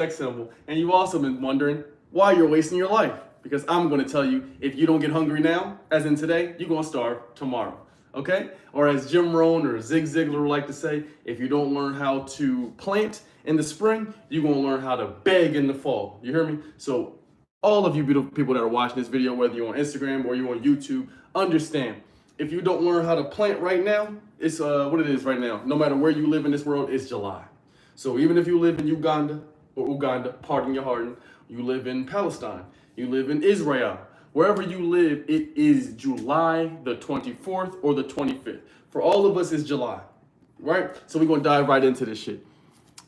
sex symbol. And you've also been wondering why you're wasting your life. Because I'm going to tell you, if you don't get hungry now, as in today, you're going to starve tomorrow. Okay? Or as Jim Rohn or Zig Ziglar would like to say, if you don't learn how to plant in the spring, you're going to learn how to beg in the fall. You hear me? So all of you beautiful people that are watching this video, whether you're on Instagram or you're on YouTube, understand, if you don't learn how to plant right now, it's what it is right now. No matter where you live in this world, it's July. So even if you live in Uganda, pardon your heart, you live in Palestine, you live in Israel, wherever you live, it is July the 24th or the 25th. For all of us, it's July, right? So we're gonna dive right into this shit.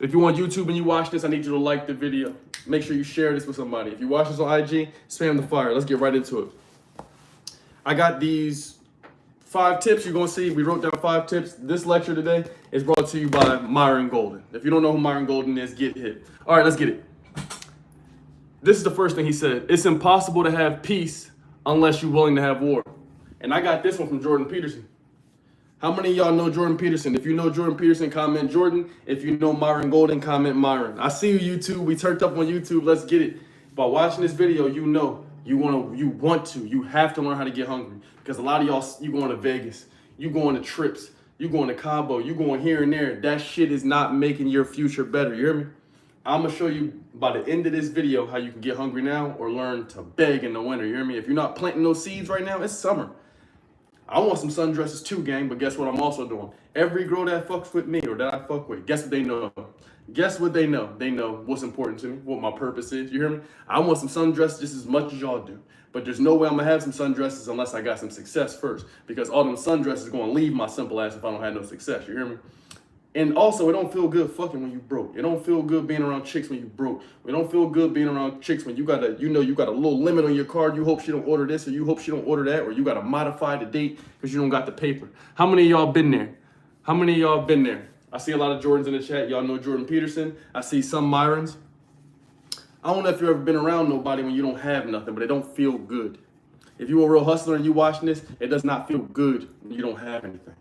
If you're on YouTube and you watch this, I need you to like the video. Make sure you share this with somebody. If you watch this on IG, spam the fire. Let's get right into it. I got these 5 tips you're gonna see. We wrote down 5 tips. This lecture today is brought to you by Myron Golden. If you don't know who Myron Golden is, get hit. All right, let's get it. This is the first thing he said. It's impossible to have peace unless you're willing to have war. And I got this one from Jordan Peterson. How many of y'all know Jordan Peterson? If you know Jordan Peterson, comment Jordan. If you know Myron Golden, comment Myron. I see you, YouTube. We turned up on YouTube. Let's get it. By watching this video, you know you have to learn how to get hungry. Because a lot of y'all, you going to Vegas, you going to trips, you going to Cabo, you going here and there. That shit is not making your future better. You hear me? I'm gonna show you by the end of this video how you can get hungry now or learn to beg in the winter. You hear me? If you're not planting those seeds right now, it's summer. I want some sundresses too, gang, but guess what I'm also doing? Every girl that fucks with me or that I fuck with, guess what they know? Guess what they know? They know what's important to me, what my purpose is. You hear me? I want some sundresses just as much as y'all do. But there's no way I'm gonna have some sundresses unless I got some success first. Because all them sundresses gonna leave my simple ass if I don't have no success. You hear me? And also, it don't feel good fucking when you broke. It don't feel good being around chicks when you broke. It don't feel good being around chicks when you got a little limit on your card. You hope she don't order this or you hope she don't order that, or you got to modify the date because you don't got the paper. How many of y'all been there? How many of y'all been there? I see a lot of Jordans in the chat. Y'all know Jordan Peterson. I see some Myrons. I don't know if you've ever been around nobody when you don't have nothing, but it don't feel good. If you're a real hustler and you watching this, it does not feel good when you don't have anything.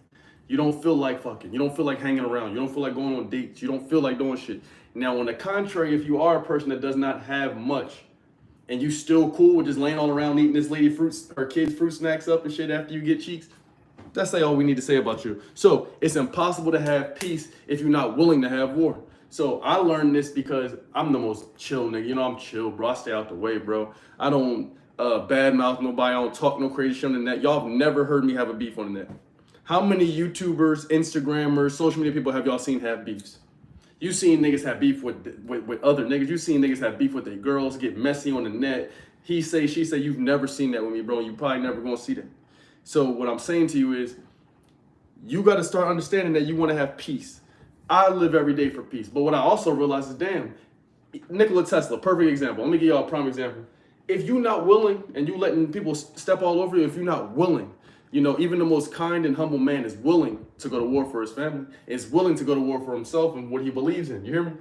You don't feel like fucking. You don't feel like hanging around. You don't feel like going on dates. You don't feel like doing shit. Now, on the contrary, if you are a person that does not have much and you still cool with just laying all around eating this lady fruits or kids fruit snacks up and shit after you get cheeks, that's all we need to say about you. So it's impossible to have peace if you're not willing to have war. So I learned this because I'm the most chill nigga. You know, I'm chill, bro. I stay out the way, bro. I don't badmouth nobody. I don't talk no crazy shit on the net. Y'all have never heard me have a beef on the net. How many YouTubers, Instagrammers, social media people have y'all seen have beefs? You seen niggas have beef with other niggas. You seen niggas have beef with their girls, get messy on the net. He say, she say. You've never seen that with me, bro. You probably never gonna see that. So what I'm saying to you is, you got to start understanding that you want to have peace. I live every day for peace. But what I also realize is, damn, Nikola Tesla, perfect example. Let me give y'all a prime example. If you're not willing and you letting people step all over you, if you're not willing, you know, even the most kind and humble man is willing to go to war for his family, is willing to go to war for himself and what he believes in. You hear me?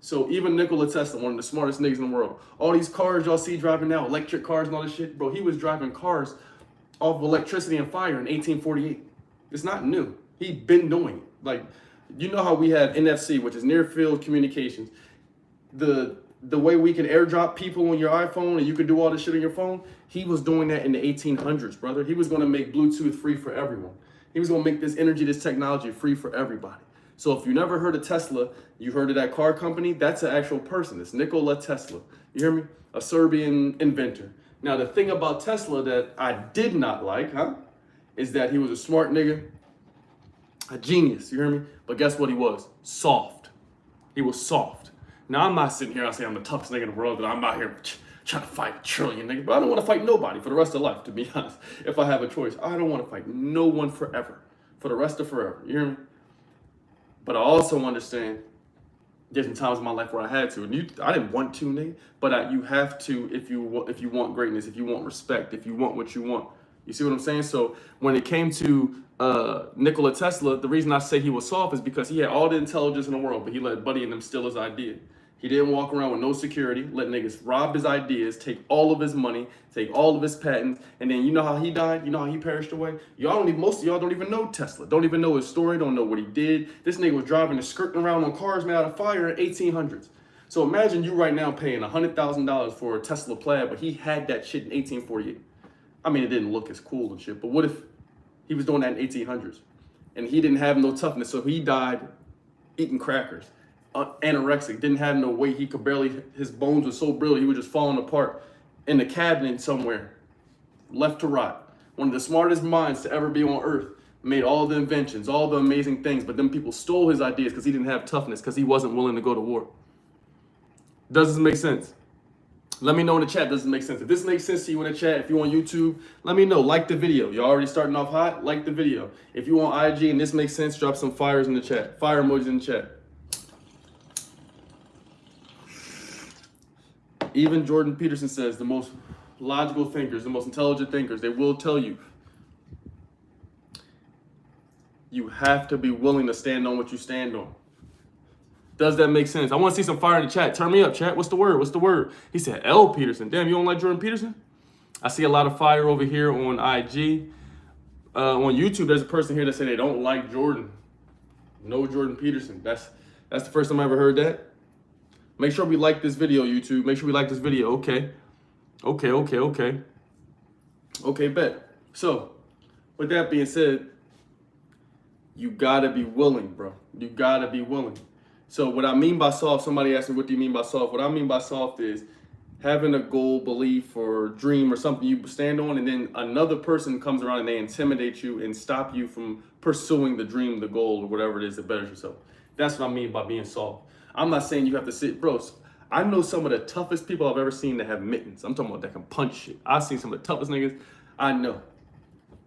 So even Nikola Tesla, one of the smartest niggas in the world, all these cars y'all see driving now, electric cars and all this shit, bro, he was driving cars off of electricity and fire in 1848. It's not new. He'd been doing it. Like, you know how we have NFC, which is near field communications. The way we can airdrop people on your iPhone and you can do all this shit on your phone, he was doing that in the 1800s, brother. He was going to make Bluetooth free for everyone. He was going to make this energy, this technology free for everybody. So if you never heard of Tesla, you heard of that car company, that's an actual person. It's Nikola Tesla. You hear me? A Serbian inventor. Now, the thing about Tesla that I did not like, is that he was a smart nigga, a genius, you hear me? But guess what he was? Soft. He was soft. Now, I'm not sitting here, I say I'm the toughest nigga in the world, that I'm out here trying to fight a trillion niggas, but I don't want to fight nobody for the rest of life, to be honest. If I have a choice, I don't want to fight no one forever, for the rest of forever, you hear me? But I also understand there's some times in my life where I had to, and I didn't want to, nigga, but you have to if you want greatness, if you want respect, if you want what you want. You see what I'm saying? So when it came to Nikola Tesla, the reason I say he was soft is because he had all the intelligence in the world, but he let Buddy and them steal his idea. He didn't walk around with no security, let niggas rob his ideas, take all of his money, take all of his patents, and then you know how he died? You know how he perished away? Most of y'all don't even know Tesla, don't even know his story, don't know what he did. This nigga was driving and skirting around on cars made out of fire in 1800s. So imagine you right now paying $100,000 for a Tesla Plaid, but he had that shit in 1848. I mean, it didn't look as cool and shit, but what if he was doing that in 1800s and he didn't have no toughness, so he died eating crackers, anorexic, didn't have no weight, he could barely, his bones were so brittle, he was just falling apart in the cabinet somewhere, left to rot. One of the smartest minds to ever be on earth, made all the inventions, all the amazing things, but then people stole his ideas because he didn't have toughness, because he wasn't willing to go to war. Does this make sense? Let me know in the chat, does this make sense? If this makes sense to you in the chat, if you're on YouTube, let me know. Like the video. You're already starting off hot, like the video. If you're on IG and this makes sense, drop some fires in the chat. Fire emojis in the chat. Even Jordan Peterson says the most logical thinkers, the most intelligent thinkers, they will tell you, you have to be willing to stand on what you stand on. Does that make sense? I want to see some fire in the chat. Turn me up, chat. What's the word? What's the word? He said L. Peterson. Damn, you don't like Jordan Peterson? I see a lot of fire over here on IG. On YouTube, there's a person here that said they don't like Jordan. No Jordan Peterson. That's the first time I ever heard that. Make sure we like this video, YouTube. Make sure we like this video. Okay. Okay, bet. So, with that being said, you gotta be willing, bro. You gotta be willing. So what I mean by soft, somebody asked me, what do you mean by soft? What I mean by soft is having a goal, belief, or dream or something you stand on, and then another person comes around and they intimidate you and stop you from pursuing the dream, the goal, or whatever it is that betters yourself. That's what I mean by being soft. I'm not saying you have to sit, bros. I know some of the toughest people I've ever seen that have mittens. I'm talking about that can punch shit. I've seen some of the toughest niggas I know.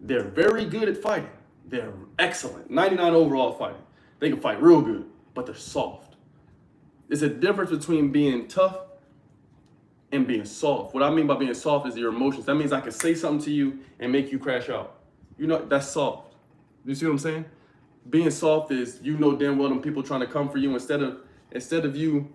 They're very good at fighting. They're excellent. 99 overall fighting. They can fight real good, but they're soft. There's a difference between being tough and being soft. What I mean by being soft is your emotions. That means I can say something to you and make you crash out. You know, that's soft. You see what I'm saying? Being soft is, you know damn well them people trying to come for you instead of you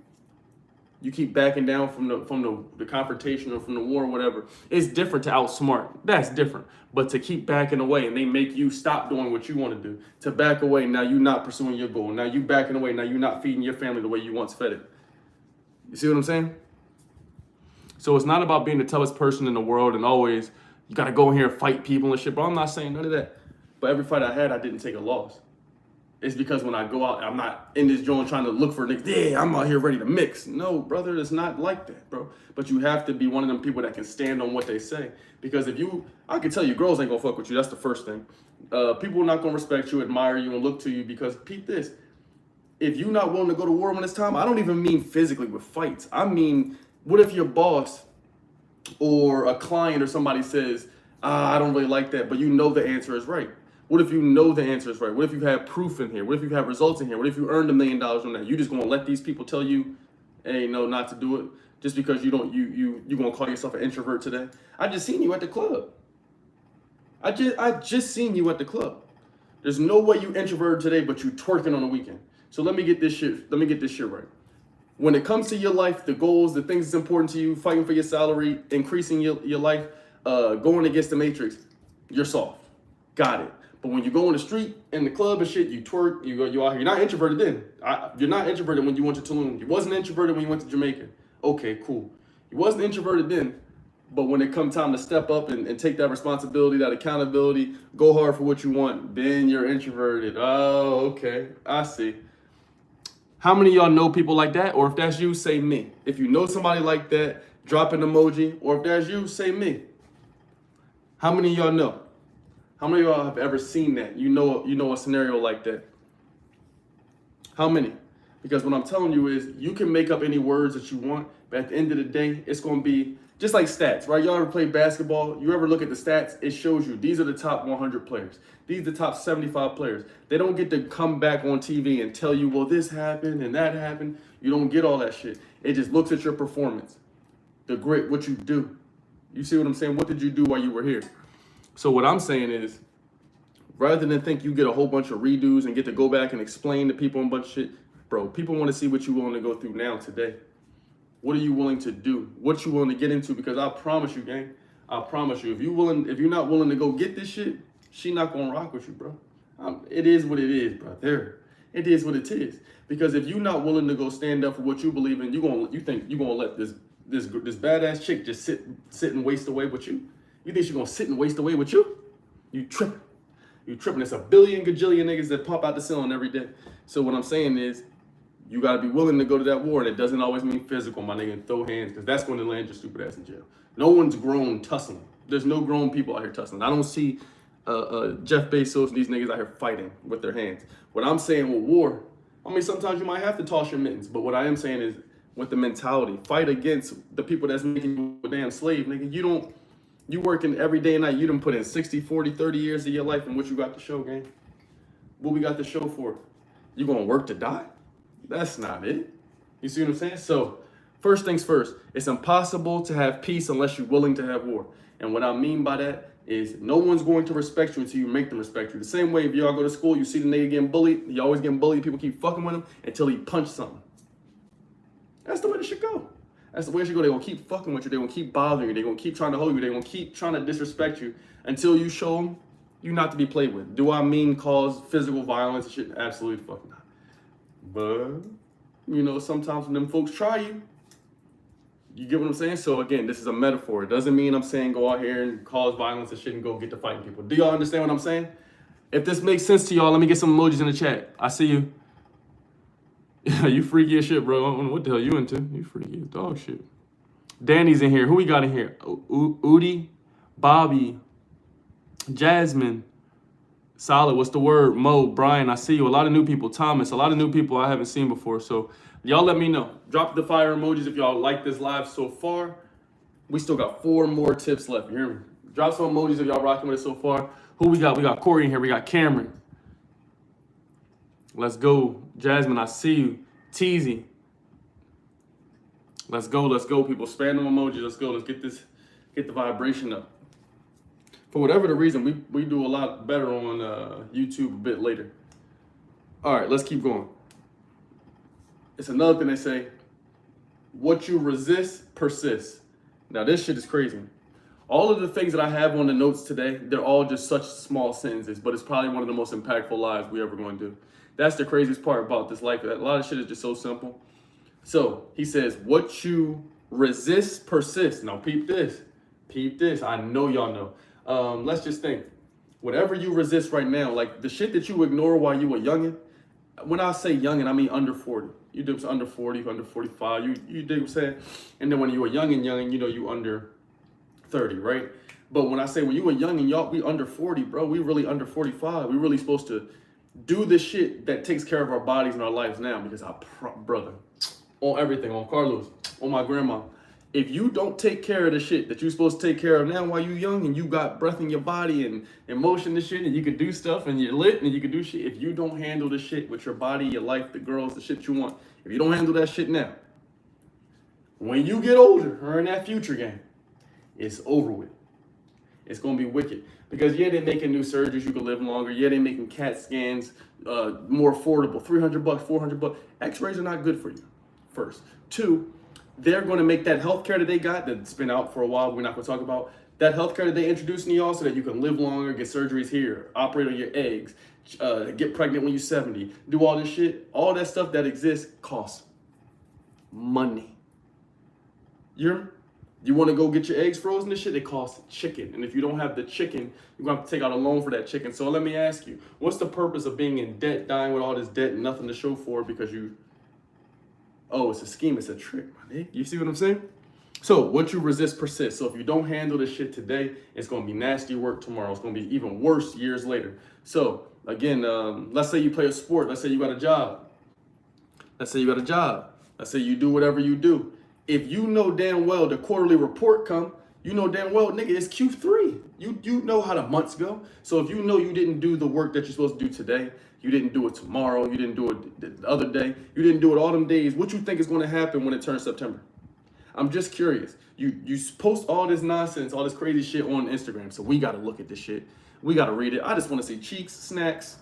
keep backing down from the confrontation or from the war or whatever. It's different to outsmart. That's different. But to keep backing away and they make you stop doing what you want to do. To back away, now you're not pursuing your goal. Now you backing away, now you're not feeding your family the way you once fed it. You see what I'm saying? So it's not about being the toughest person in the world and always, you got to go in here and fight people and shit. Bro, I'm not saying none of that. But every fight I had, I didn't take a loss. It's because when I go out, I'm not in this joint trying to look for niggas. Yeah, I'm out here ready to mix. No, brother, it's not like that, bro. But you have to be one of them people that can stand on what they say. Because I can tell you, girls ain't gonna fuck with you. That's the first thing. People are not gonna respect you, admire you, and look to you because, peep this, if you're not willing to go to war when it's time, I don't even mean physically with fights. I mean, what if your boss or a client or somebody says, I don't really like that, but you know the answer is right. What if you know the answer is right? What if you have proof in here? What if you have results in here? What if you earned $1 million on that? You just gonna let these people tell you, hey, no, not to do it, just because you gonna call yourself an introvert today? I just seen you at the club. I just seen you at the club. There's no way you introverted today, but you twerking on the weekend. So let me get this shit right. When it comes to your life, the goals, the things that's important to you, fighting for your salary, increasing your life, going against the matrix, you're soft. Got it. But when you go on the street, in the club and shit, you twerk, you out here. You're not introverted then. You're not introverted when you went to Tulum. You wasn't introverted when you went to Jamaica. Okay, cool. You wasn't introverted then, but when it come time to step up and take that responsibility, that accountability, go hard for what you want, then you're introverted. Oh, okay. I see. How many of y'all know people like that? Or if that's you, say me. If you know somebody like that, drop an emoji. Or if that's you, say me. How many of y'all know? How many of y'all have ever seen that? You know a scenario like that. How many? Because what I'm telling you is you can make up any words that you want, but at the end of the day, it's going to be just like stats, right? Y'all ever play basketball? You ever look at the stats? It shows you these are the top 100 players. These are the top 75 players. They don't get to come back on TV and tell you, well, this happened and that happened. You don't get all that shit. It just looks at your performance, the grit, what you do. You see what I'm saying? What did you do while you were here? So what I'm saying is, rather than think you get a whole bunch of redos and get to go back and explain to people a bunch of shit, bro, people want to see what you're willing to go through now, today. What are you willing to do? What you willing to get into? Because I promise you, gang, I promise you, if you're not willing to go get this shit, she not gonna rock with you, bro. It is what it is, bro. It is what it is. Because if you're not willing to go stand up for what you believe in, you think you're gonna let this badass chick just sit and waste away with you? You think she's gonna sit and waste away with you? You tripping. You tripping. It's a billion gajillion niggas that pop out the ceiling every day. So what I'm saying is, you gotta be willing to go to that war, and it doesn't always mean physical, my nigga, and throw hands, because that's going to land your stupid ass in jail. No one's grown tussling. There's no grown people out here tussling. I don't see Jeff Bezos and these niggas out here fighting with their hands. What I'm saying with war, I mean, sometimes you might have to toss your mittens, but what I am saying is, with the mentality, fight against the people that's making you a damn slave, nigga. You working every day and night. You done put in 60, 40, 30 years of your life, and what you got to show, gang? What we got to show for it? You gonna work to die? That's not it. You see what I'm saying? So, first things first, it's impossible to have peace unless you're willing to have war. And what I mean by that is no one's going to respect you until you make them respect you. The same way if y'all go to school, you see the nigga getting bullied, he always getting bullied, people keep fucking with him until he punches something. That's the way it should go. That's the way it should go. They're gonna keep fucking with you, they're gonna keep bothering you, they're gonna keep trying to hold you, they're gonna keep trying to disrespect you until you show them you're not to be played with. Do I mean cause physical violence and shit? Absolutely fucking not. But, you know, sometimes when them folks try you, you get what I'm saying? So again, this is a metaphor. It doesn't mean I'm saying go out here and cause violence and shit and go get to fighting people. Do y'all understand what I'm saying? If this makes sense to y'all, let me get some emojis in the chat. I see you. You freaky as shit, bro. I don't know what the hell you into. You freaky as dog shit. Danny's in here. Who we got in here? Udi, Bobby, Jasmine, Solid. What's the word? Mo, Brian, I see you. A lot of new people. Thomas, a lot of new people I haven't seen before. So y'all let me know. Drop the fire emojis if y'all like this live so far. We still got 4 more tips left. You hear me? Drop some emojis if y'all rocking with it so far. Who we got? We got Corey in here. We got Cameron. Let's go. Jasmine, I see you. Teasy. Let's go, people. Spam them emojis. Let's go. Let's get the vibration up. For whatever the reason, we do a lot better on YouTube a bit later. All right, let's keep going. It's another thing they say, what you resist persists. Now, this shit is crazy. All of the things that I have on the notes today, they're all just such small sentences, but it's probably one of the most impactful lives we ever going to do. That's the craziest part about this life. A lot of shit is just so simple. So he says, what you resist persists. Now peep this. Peep this. I know y'all know. Let's just think. Whatever you resist right now, like the shit that you ignore while you were youngin'. When I say youngin', I mean under 40. You do under 40, under 45. You dig what I'm saying? And then when you were youngin', you know, you under 30, right? But when I say when you were youngin', y'all, we under 40, bro. We really under 45. We really supposed to do the shit that takes care of our bodies and our lives now, because brother, on everything, on Carlos, on my grandma, if you don't take care of the shit that you're supposed to take care of now while you're young and you got breath in your body and emotion and shit and you can do stuff and you're lit and you can do shit, if you don't handle the shit with your body, your life, the girls, the shit you want, if you don't handle that shit now, when you get older or in that future game, it's over with. It's gonna be wicked. Because yeah, they're making new surgeries, you can live longer. Yeah, they're making CAT scans more affordable, $300, $400. X-rays are not good for you, first. 2, they're gonna make that healthcare that they got, that's been out for a while, we're not gonna talk about, that healthcare that they introducing to y'all so that you can live longer, get surgeries here, operate on your eggs, get pregnant when you're 70, do all this shit. All that stuff that exists costs money. You want to go get your eggs frozen and shit? It costs chicken. And if you don't have the chicken, you're going to have to take out a loan for that chicken. So let me ask you, what's the purpose of being in debt, dying with all this debt and nothing to show for it because it's a scheme, it's a trick, my nigga. You see what I'm saying? So what you resist persists. So if you don't handle this shit today, it's going to be nasty work tomorrow. It's going to be even worse years later. So again, let's say you play a sport. Let's say you got a job. Let's say you do whatever you do. If you know damn well the quarterly report come, you know damn well, nigga, it's Q3. You know how the months go. So if you know you didn't do the work that you're supposed to do today, you didn't do it tomorrow, you didn't do it the other day, you didn't do it all them days, what you think is going to happen when it turns September? I'm just curious. You post all this nonsense, all this crazy shit on Instagram, so we got to look at this shit. We got to read it. I just want to see cheeks, snacks,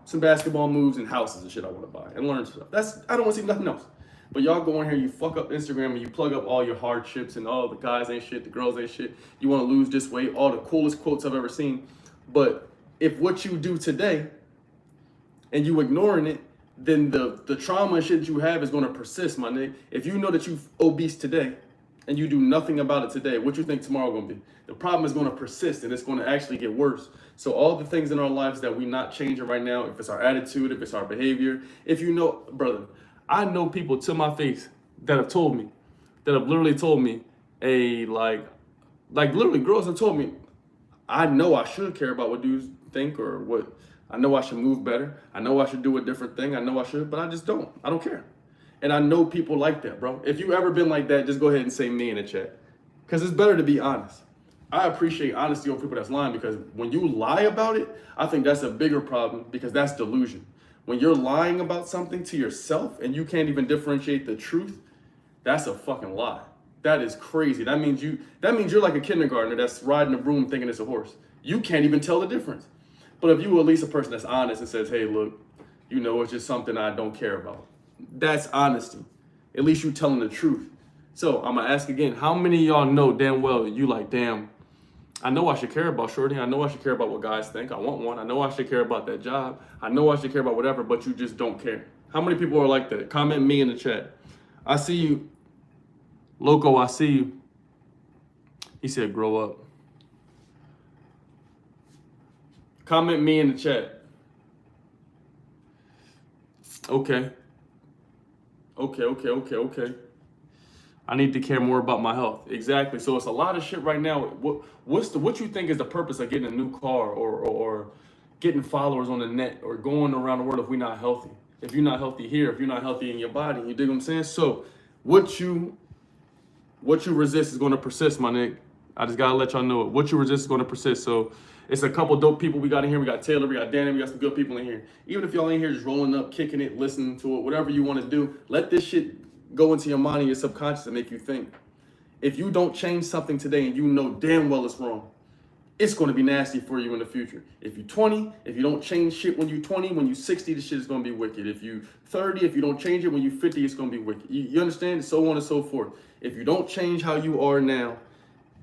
some basketball moves, and houses and shit I want to buy and learn stuff. I don't want to see nothing else. But y'all go in here, you fuck up Instagram and you plug up all your hardships and all the guys ain't shit, the girls ain't shit. You want to lose this weight, all the coolest quotes I've ever seen. But if what you do today and you ignoring it, then the trauma and shit that you have is going to persist, my nigga. If you know that you're obese today and you do nothing about it today, what you think tomorrow going to be? The problem is going to persist and it's going to actually get worse. So all the things in our lives that we not changing right now, if it's our attitude, if it's our behavior, if you know, brother, I know people to my face that have told me, that have literally told me, like literally girls have told me, I know I should care about what dudes think or what, I know I should move better. I know I should do a different thing. I know I should, but I just don't. I don't care. And I know people like that, bro. If you ever been like that, just go ahead and say me in the chat. Because it's better to be honest. I appreciate honesty over people that's lying, because when you lie about it, I think that's a bigger problem, because that's delusion. When you're lying about something to yourself and you can't even differentiate the truth, that's a fucking lie. That is crazy. That means you're like a kindergartner that's riding a broom thinking it's a horse. You can't even tell the difference. But if you at least a person that's honest and says, hey, look, you know, it's just something I don't care about. That's honesty. At least you telling the truth. So I'm gonna ask again, how many of y'all know damn well you like, damn, I know I should care about shorty. I know I should care about what guys think. I want one. I know I should care about that job. I know I should care about whatever, but you just don't care. How many people are like that? Comment me in the chat. I see you. Loco, I see you. He said, grow up. Comment me in the chat. Okay. Okay. I need to care more about my health. Exactly. So it's a lot of shit right now. What you think is the purpose of getting a new car or getting followers on the net or going around the world if we're not healthy? If you're not healthy here, if you're not healthy in your body, you dig what I'm saying? So what you resist is going to persist, my nigga. I just gotta let y'all know it. What you resist is going to persist. So it's a couple dope people we got in here. We got Taylor, we got Danny, we got some good people in here. Even if y'all in here just rolling up, kicking it, listening to it, whatever you want to do, let this shit go into your mind and your subconscious and make you think. If you don't change something today and you know damn well it's wrong, it's going to be nasty for you in the future. If you're 20, if you don't change shit when you're 20, when you're 60, the shit is going to be wicked. If you're 30, if you don't change it when you're 50, it's going to be wicked. You understand? So on and so forth. If you don't change how you are now,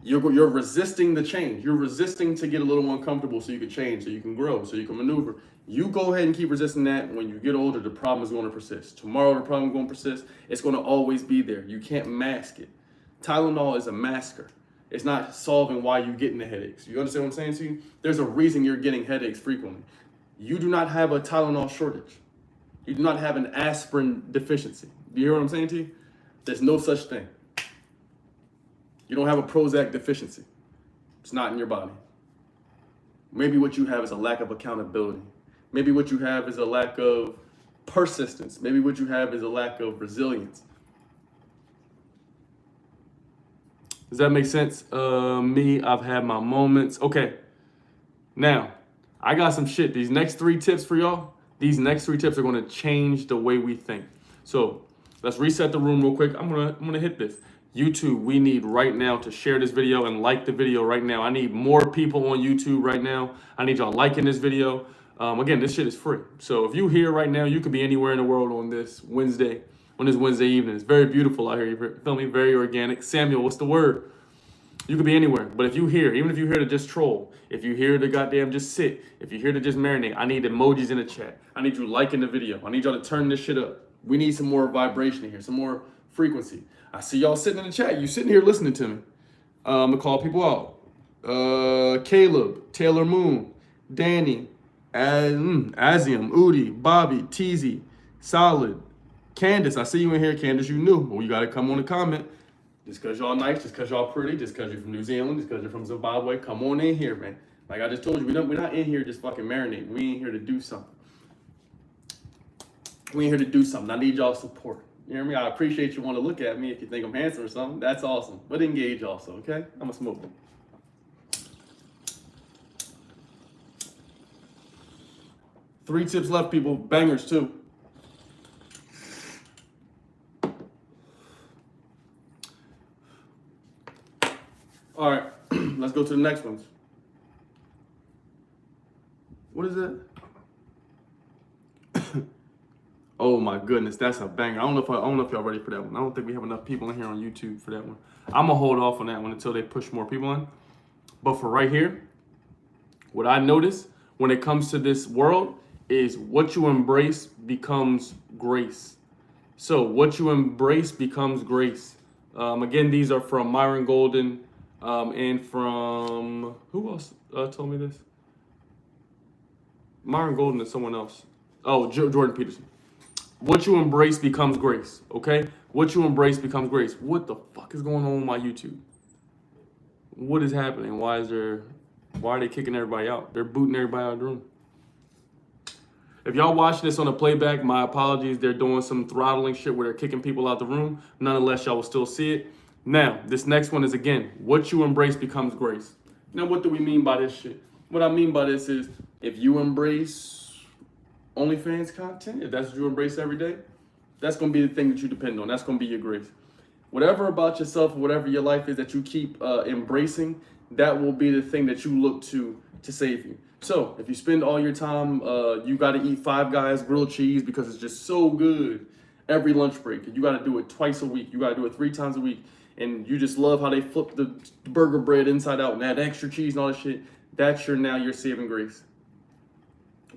you're resisting the change. You're resisting to get a little uncomfortable so you can change, so you can grow, so you can maneuver. You go ahead and keep resisting that. When you get older, the problem is going to persist. Tomorrow, the problem is going to persist. It's going to always be there. You can't mask it. Tylenol is a masker. It's not solving why you're getting the headaches. You understand what I'm saying to you? There's a reason you're getting headaches frequently. You do not have a Tylenol shortage. You do not have an aspirin deficiency. Do you hear what I'm saying to you? There's no such thing. You don't have a Prozac deficiency. It's not in your body. Maybe what you have is a lack of accountability. Maybe what you have is a lack of persistence. Maybe what you have is a lack of resilience. Does that make sense? Me, I've had my moments. Okay. Now, I got some shit. These next 3 tips for y'all, these next 3 tips are going to change the way we think. So let's reset the room real quick. I'm gonna hit this. YouTube, we need right now to share this video and like the video right now. I need more people on YouTube right now. I need y'all liking this video. Again, this shit is free. So if you here right now, you could be anywhere in the world on this Wednesday evening. It's very beautiful out here. You feel me? Very organic. Samuel, what's the word? You could be anywhere. But if you here, even if you're here to just troll, if you're here to goddamn just sit, if you're here to just marinate, I need emojis in the chat. I need you liking the video. I need y'all to turn this shit up. We need some more vibration in here, some more frequency. I see y'all sitting in the chat. You sitting here listening to me. I'm gonna call people out. Caleb, Taylor Moon, Danny, Azium, Udi, Bobby, Teasy, Solid, Candace. I see you in here, Candace. You new. Well, you gotta come on and comment. Just cause y'all nice, just cause y'all pretty, just cause you're from New Zealand, just cause you're from Zimbabwe. Come on in here, man. Like I just told you, we're not in here just fucking marinating. We in here to do something. We in here to do something. I need y'all support. You hear me? I appreciate you want to look at me if you think I'm handsome or something. That's awesome. But engage also, okay? I'm going to smoke them. Three tips left, people. Bangers, too. All right. Let's go to the next ones. What is that? Oh my goodness, that's a banger. I don't know if y'all ready for that one. I don't think we have enough people in here on YouTube for that one. I'm gonna hold off on that one until they push more people in. But for right here, what I notice when it comes to this world is what you embrace becomes grace. So what you embrace becomes grace. Again, these are from Myron Golden, and from who else told me this? Myron Golden and someone else. Oh, Jordan Peterson. What you embrace becomes grace. Okay, what you embrace becomes grace. What the fuck is going on with my YouTube? What is happening? Why are they kicking everybody out? They're booting everybody out of the room. If y'all watching this on a playback, my apologies. They're doing some throttling shit where they're kicking people out the room. Nonetheless, y'all will still see it. Now, this next one is, again, what you embrace becomes grace. Now, what do we mean by this shit? What I mean by this is, if you embrace OnlyFans content, if that's what you embrace every day, that's going to be the thing that you depend on. That's going to be your grace. Whatever about yourself, whatever your life is that you keep embracing, that will be the thing that you look to save you. So if you spend all your time, you got to eat Five Guys grilled cheese because it's just so good every lunch break. And you got to do it twice a week. You got to do it 3 times a week. And you just love how they flip the burger bread inside out and add extra cheese and all that shit. That's your saving grace.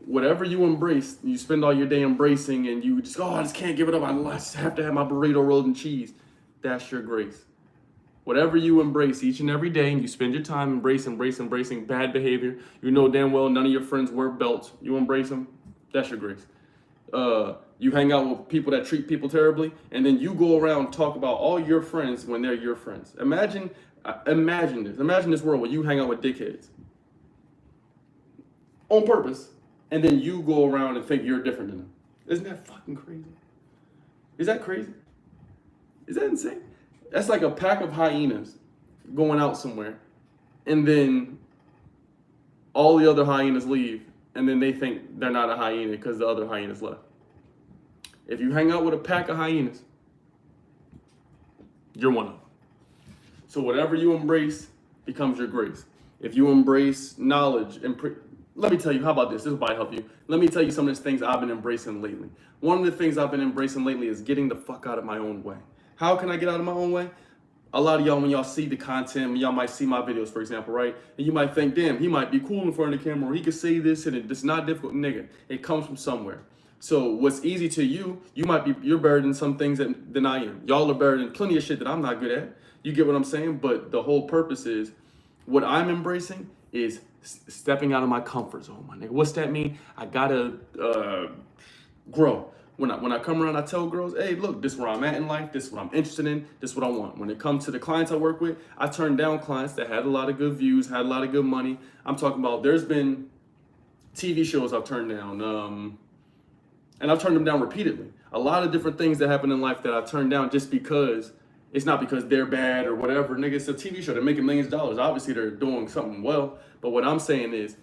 Whatever you embrace, you spend all your day embracing, and you just, I just can't give it up. I just have to have my burrito rolled in cheese. That's your grace. Whatever you embrace each and every day, and you spend your time embracing bad behavior. You know damn well none of your friends wear belts. You embrace them. That's your grace. You hang out with people that treat people terribly, and then you go around and talk about all your friends when they're your friends. Imagine this. Imagine this world where you hang out with dickheads on purpose, and then you go around and think you're different than them. Isn't that fucking crazy? Is that crazy? Is that insane? That's like a pack of hyenas going out somewhere, and then all the other hyenas leave, and then they think they're not a hyena because the other hyenas left. If you hang out with a pack of hyenas, you're one of them. So whatever you embrace becomes your grace. If you embrace knowledge, let me tell you, how about this? This might help you. Let me tell you some of the things I've been embracing lately. One of the things I've been embracing lately is getting the fuck out of my own way. How can I get out of my own way? A lot of y'all, when y'all see the content, when y'all might see my videos, for example, right? And you might think, damn, he might be cool in front of the camera, or he could say this, and it's not difficult. Nigga, it comes from somewhere. So what's easy to you, you're better than some things than I am. Y'all are better than plenty of shit that I'm not good at. You get what I'm saying? But the whole purpose is, what I'm embracing is stepping out of my comfort zone, my nigga. What's that mean? I gotta grow. When I come around, I tell girls, hey, look, this is where I'm at in life. This is what I'm interested in. This is what I want. When it comes to the clients I work with, I turn down clients that had a lot of good views, had a lot of good money. I'm talking about, there's been TV shows I've turned down, and I've turned them down repeatedly. A lot of different things that happen in life that I've turned down just because, it's not because they're bad or whatever. Nigga, it's a TV show. They're making millions of dollars. Obviously, they're doing something well. But what I'm saying is,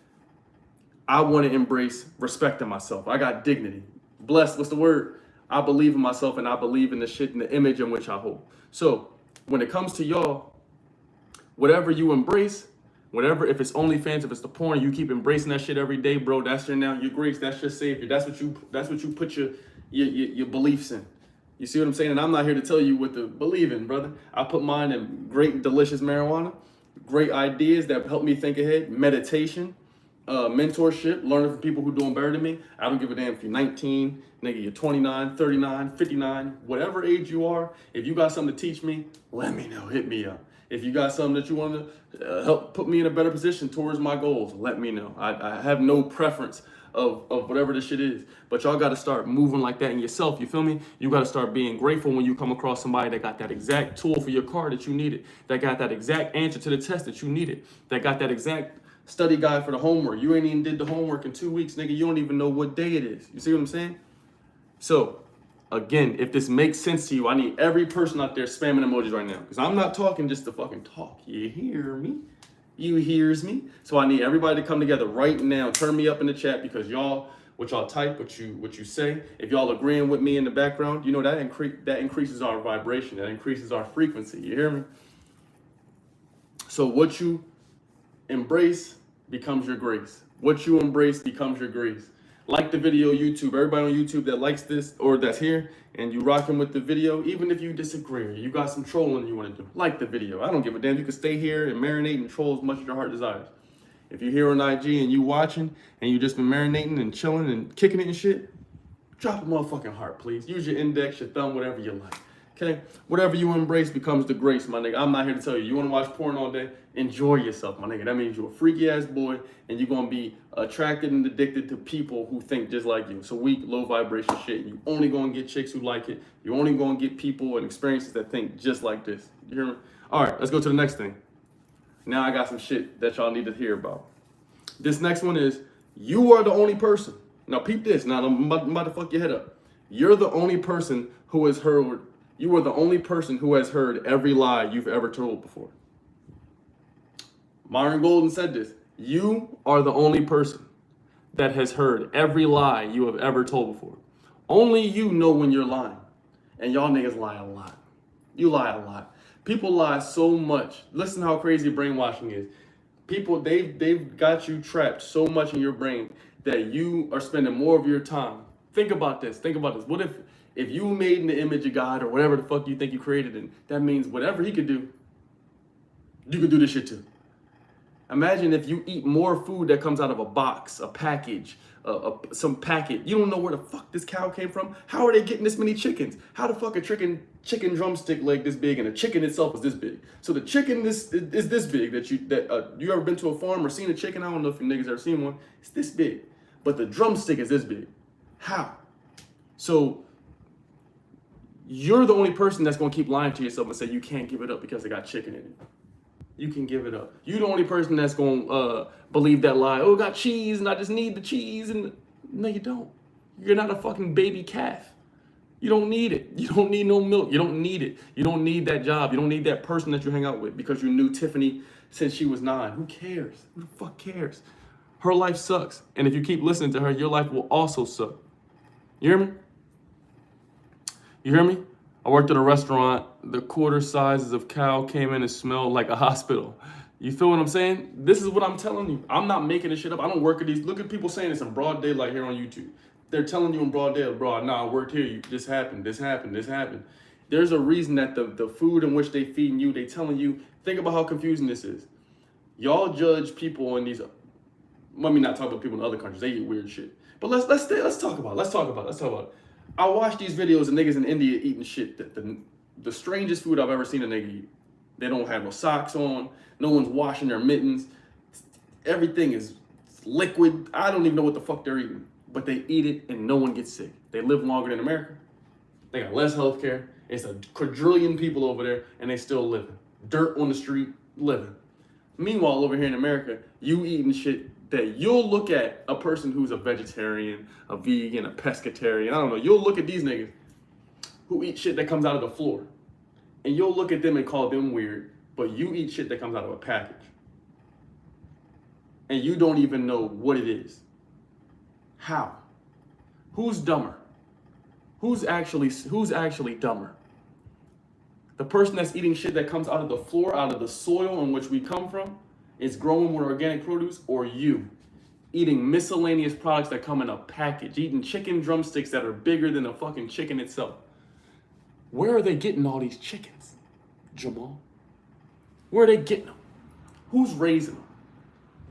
I want to embrace respect in myself. I got dignity. Blessed, what's the word? I believe in myself, and I believe in the shit and the image in which I hold. So when it comes to y'all, whatever you embrace, whatever, if it's OnlyFans, if it's the porn, you keep embracing that shit every day, bro. That's your grace. That's your savior. That's what you put your beliefs in. You see what I'm saying? And I'm not here to tell you what to believe in, brother. I put mine in great, delicious marijuana, great ideas that help me think ahead, meditation, mentorship, learning from people who are doing better than me. I don't give a damn if you're 19, nigga, you're 29, 39, 59, whatever age you are. If you got something to teach me, let me know. Hit me up. If you got something that you want to help put me in a better position towards my goals, let me know. I have no preference of whatever this shit is. But y'all got to start moving like that in yourself, you feel me? You got to start being grateful when you come across somebody that got that exact tool for your car that you needed, that got that exact answer to the test that you needed, that got that exact study guide for the homework. You ain't even did the homework in 2 weeks, nigga. You don't even know what day it is. You see what I'm saying? So, again, if this makes sense to you, I need every person out there spamming emojis right now. Because I'm not talking just to fucking talk. You hear me? You hears me? So I need everybody to come together right now. Turn me up in the chat, because y'all, what y'all type, what you say, if y'all agreeing with me in the background, you know that increases our vibration. That increases our frequency. You hear me? So what you embrace becomes your grace. What you embrace becomes your grace. Like the video, YouTube. Everybody on YouTube that likes this or that's here and you rocking with the video, even if you disagree or you got some trolling you want to do, like the video. I don't give a damn. You can stay here and marinate and troll as much as your heart desires. If you're here on IG and you watching and you just been marinating and chilling and kicking it and shit, drop a motherfucking heart, please. Use your index, your thumb, whatever you like. Okay? Whatever you embrace becomes the grace, my nigga. I'm not here to tell you. You want to watch porn all day? Enjoy yourself, my nigga. That means you're a freaky ass boy and you're going to be attracted and addicted to people who think just like you. So weak, low vibration shit. You only going to get chicks who like it. You're only going to get people and experiences that think just like this. You hear me? All right, let's go to the next thing. Now I got some shit that y'all need to hear about. This next one is, you are the only person. Now peep this. Now I'm about to fuck your head up. You're the only person who has heard, you are the only person who has heard every lie you've ever told before. Myron Golden said this. You are the only person that has heard every lie you have ever told before. Only you know when you're lying. And y'all niggas lie a lot. You lie a lot. People lie so much. Listen how crazy brainwashing is. People, they've got you trapped so much in your brain that you are spending more of your time. Think about this. Think about this. What if you made in the image of God or whatever the fuck you think you created, and that means whatever he could do, you could do this shit too. Imagine if you eat more food that comes out of a box, a package, some packet. You don't know where the fuck this cow came from. How are they getting this many chickens? How the fuck a chicken drumstick leg this big and the chicken itself is this big? So the chicken is this big that you ever been to a farm or seen a chicken? I don't know if you niggas ever seen one. It's this big, but the drumstick is this big. How? So you're the only person that's gonna keep lying to yourself and say you can't give it up because it got chicken in it. You can give it up. You're the only person that's gonna believe that lie. Oh, it got cheese and I just need the cheese. And no, you don't. You're not a fucking baby calf. You don't need it. You don't need no milk. You don't need it. You don't need that job. You don't need that person that you hang out with because you knew Tiffany since she was 9. Who cares? Who the fuck cares? Her life sucks. And if you keep listening to her, your life will also suck. You hear me? You hear me? I worked at a restaurant. The quarter sizes of cow came in and smelled like a hospital. You feel what I'm saying? This is what I'm telling you. I'm not making this shit up. I don't work at these. Look at people saying this in broad daylight here on YouTube. They're telling you in broad daylight, bro, nah, I worked here. This happened, this happened, this happened. There's a reason that the food in which they feeding you, they telling you, think about how confusing this is. Y'all judge people in these, let me not talk about people in other countries. They eat weird shit. But let's talk about it. I watch these videos of niggas in India eating shit that the strangest food I've ever seen a nigga eat. They don't have no socks on. No one's washing their mittens. Everything is liquid. I don't even know what the fuck they're eating. But they eat it and no one gets sick. They live longer than America. They got less health care. It's a quadrillion people over there and they still living. Dirt on the street, living. Meanwhile, over here in America, you eating shit that you'll look at a person who's a vegetarian, a vegan, a pescatarian, I don't know. You'll look at these niggas who eat shit that comes out of the floor. And you'll look at them and call them weird, but you eat shit that comes out of a package. And you don't even know what it is. How? Who's dumber? Who's actually dumber? The person that's eating shit that comes out of the floor, out of the soil in which we come from, is growing with organic produce, or you eating miscellaneous products that come in a package, eating chicken drumsticks that are bigger than the fucking chicken itself. Where are they getting all these chickens, Jamal? Where are they getting them? Who's raising them?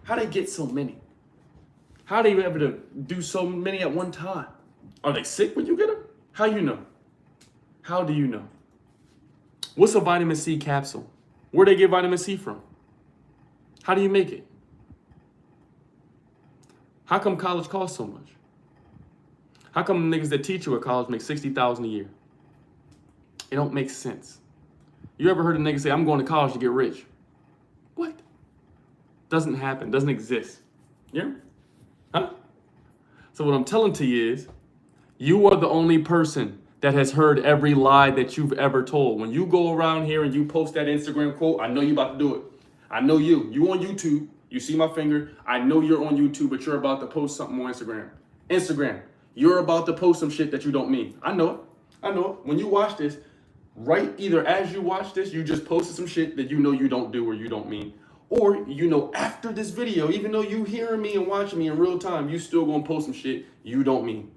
How do they get so many? How are they able to do so many at one time? Are they sick when you get them? How you know? How do you know? What's a vitamin C capsule? Where do they get vitamin C from? How do you make it? How come college costs so much? How come niggas that teach you at college make $60,000 a year? It don't make sense. You ever heard a nigga say, I'm going to college to get rich? What? Doesn't happen, doesn't exist. Yeah? Huh? So what I'm telling to you is, you are the only person that has heard every lie that you've ever told. When you go around here and you post that Instagram quote, I know you about to do it. I know you. You on YouTube. You see my finger. I know you're on YouTube, but you're about to post something on Instagram. Instagram. You're about to post some shit that you don't mean. I know it. I know it. When you watch this, right, either as you watch this, you just posted some shit that you know you don't do or you don't mean. Or you know after this video, even though you hearing me and watching me in real time, you still gonna post some shit you don't mean.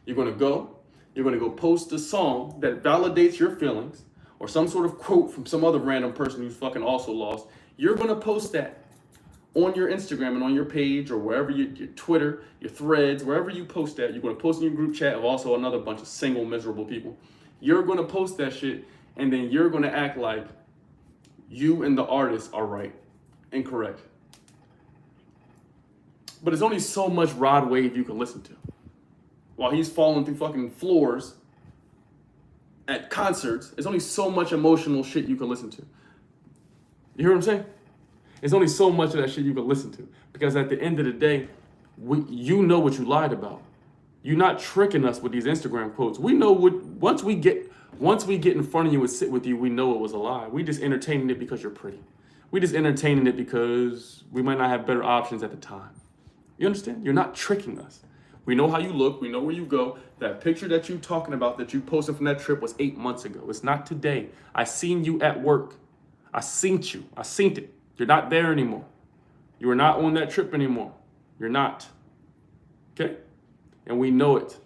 You're gonna go post a song that validates your feelings or some sort of quote from some other random person who's fucking also lost. You're gonna post that on your Instagram and on your page or wherever your Twitter, your threads, wherever you post that, you're going to post in your group chat of also another bunch of single, miserable people. You're going to post that shit, and then you're going to act like you and the artist are right and correct. But there's only so much Rod Wave you can listen to. While he's falling through fucking floors at concerts, there's only so much emotional shit you can listen to. You hear what I'm saying? There's only so much of that shit you can listen to. Because at the end of the day, you know what you lied about. You're not tricking us with these Instagram quotes. We know what once we get in front of you and sit with you, we know it was a lie. We just entertaining it because you're pretty. We just entertaining it because we might not have better options at the time. You understand? You're not tricking us. We know how you look. We know where you go. That picture that you talking about that you posted from that trip was 8 months ago. It's not today. I seen you at work. I seen you. I seen it. You're not there anymore. You are not on that trip anymore. You're not. Okay? And we know it.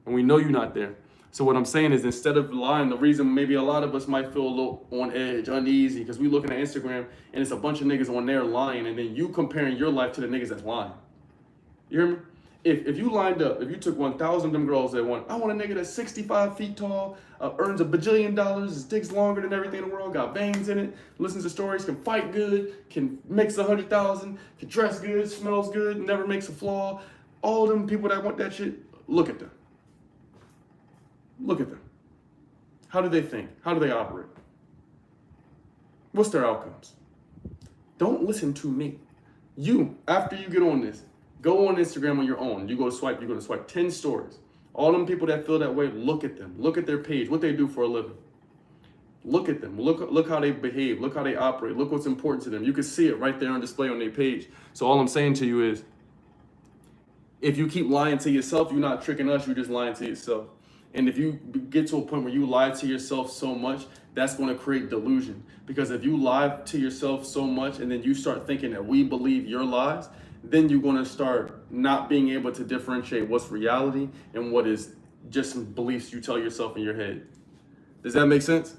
And we know you're not there. So what I'm saying is, instead of lying, the reason maybe a lot of us might feel a little on edge, uneasy, because we looking at Instagram and it's a bunch of niggas on there lying, and then you comparing your life to the niggas that's lying. You hear me? If you lined up, if you took 1,000 of them girls that want, I want a nigga that's 65 feet tall, earns $1 billion, his dick's longer than everything in the world, got veins in it, listens to stories, can fight good, can mix 100,000, can dress good, smells good, never makes a flaw. All them people that want that shit, look at them. Look at them. How do they think? How do they operate? What's their outcomes? Don't listen to me. You, after you get on this, go on Instagram on your own. You're going to swipe 10 stories. All them people that feel that way, look at them. Look at their page, what they do for a living. Look at them. Look how they behave. Look how they operate. Look what's important to them. You can see it right there on display on their page. So all I'm saying to you is, if you keep lying to yourself, you're not tricking us, you're just lying to yourself. And if you get to a point where you lie to yourself so much, that's going to create delusion. Because if you lie to yourself so much and then you start thinking that we believe your lies, then you're going to start not being able to differentiate what's reality and what is just some beliefs you tell yourself in your head. Does that make sense?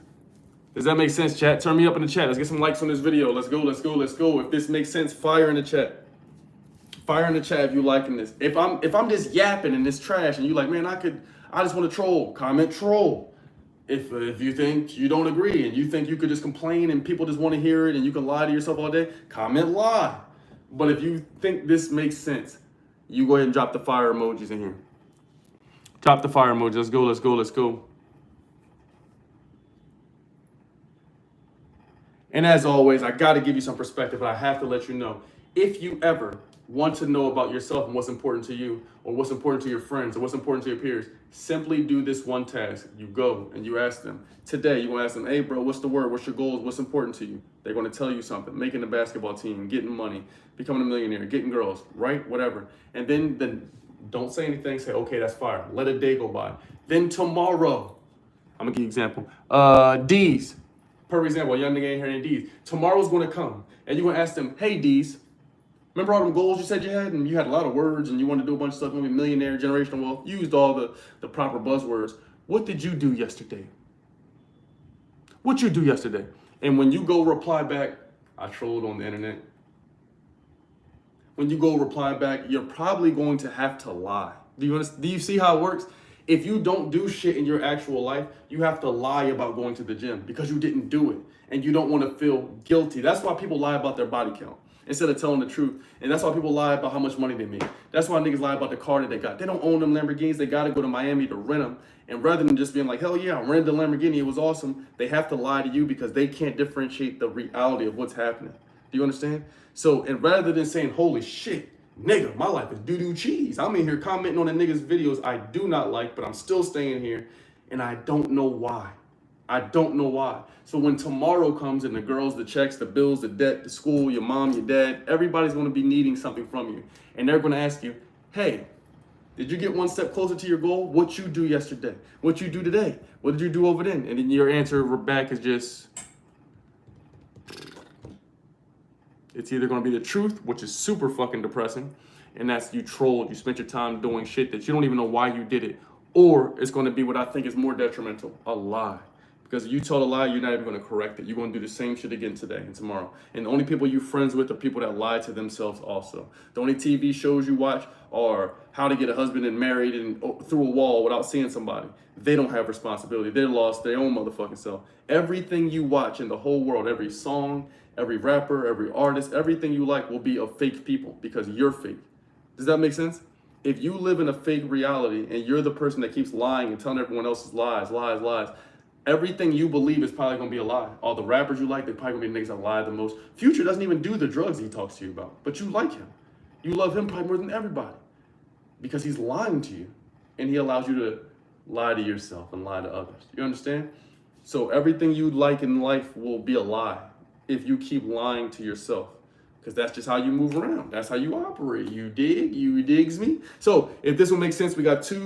Does that make sense, chat? Turn me up in the chat. Let's get some likes on this video. Let's go, let's go, let's go. If this makes sense, fire in the chat. Fire in the chat if you liking this. If I'm just yapping in this trash and you like, man, I just want to troll, comment troll. If you think you don't agree and you think you could just complain and people just want to hear it and you can lie to yourself all day, comment lie. But if you think this makes sense, you go ahead and drop the fire emojis in here. Drop the fire emoji. Let's go, let's go, let's go. And as always, I got to give you some perspective, but I have to let you know, if you ever want to know about yourself and what's important to you, or what's important to your friends, or what's important to your peers, simply do this one task. You go and you ask them. Today, you're going to ask them, hey, bro, what's the word? What's your goals? What's important to you? They're going to tell you something. Making the basketball team, getting money, becoming a millionaire, getting girls, right? Whatever. And then don't say anything. Say, okay, that's fire. Let a day go by. Then tomorrow, I'm going to give you an example. D's. Per example, a young nigga ain't here named D's. Tomorrow's going to come. And you're going to ask them, hey, D's, remember all them goals you said you had, and you had a lot of words, and you wanted to do a bunch of stuff, maybe millionaire, generational wealth, you used all the proper buzzwords. What did you do yesterday? What you do yesterday? And when you go reply back, I trolled on the internet. When you go reply back, you're probably going to have to lie. Do you see how it works? If you don't do shit in your actual life, you have to lie about going to the gym because you didn't do it, and you don't want to feel guilty. That's why people lie about their body count instead of telling the truth. And that's why people lie about how much money they make. That's why niggas lie about the car that they got. They don't own them Lamborghinis. They got to go to Miami to rent them. And rather than just being like, hell yeah, I rented a Lamborghini, it was awesome, they have to lie to you because they can't differentiate the reality of what's happening. Do you understand? So, and rather than saying, holy shit, nigga, my life is doo-doo cheese. I'm in here commenting on the niggas' videos I do not like, but I'm still staying here, and I don't know why. I don't know why. So when tomorrow comes and the girls, the checks, the bills, the debt, the school, your mom, your dad, everybody's going to be needing something from you. And they're going to ask you, hey, did you get one step closer to your goal? What you do yesterday? What you do today? What did you do over then? And then your answer back is just, it's either going to be the truth, which is super fucking depressing, and that's you trolled, you spent your time doing shit that you don't even know why you did it, or it's going to be what I think is more detrimental, a lie. Because if you told a lie, you're not even going to correct it. You're going to do the same shit again today and tomorrow. And the only people you're friends with are people that lie to themselves also. The only TV shows you watch are how to get a husband and married and through a wall without seeing somebody. They don't have responsibility. They're lost their own motherfucking self. Everything you watch in the whole world, every song, every rapper, every artist, everything you like will be of fake people because you're fake. Does that make sense? If you live in a fake reality and you're the person that keeps lying and telling everyone else's lies, everything you believe is probably gonna be a lie. All the rappers you like, they're probably gonna be niggas that lie the most. Future doesn't even do the drugs he talks to you about, but you like him. You love him probably more than everybody because he's lying to you and he allows you to lie to yourself and lie to others. You understand? So everything you like in life will be a lie if you keep lying to yourself. Because that's just how you move around. That's how you operate. You dig? You digs me? So if this will make sense, we got we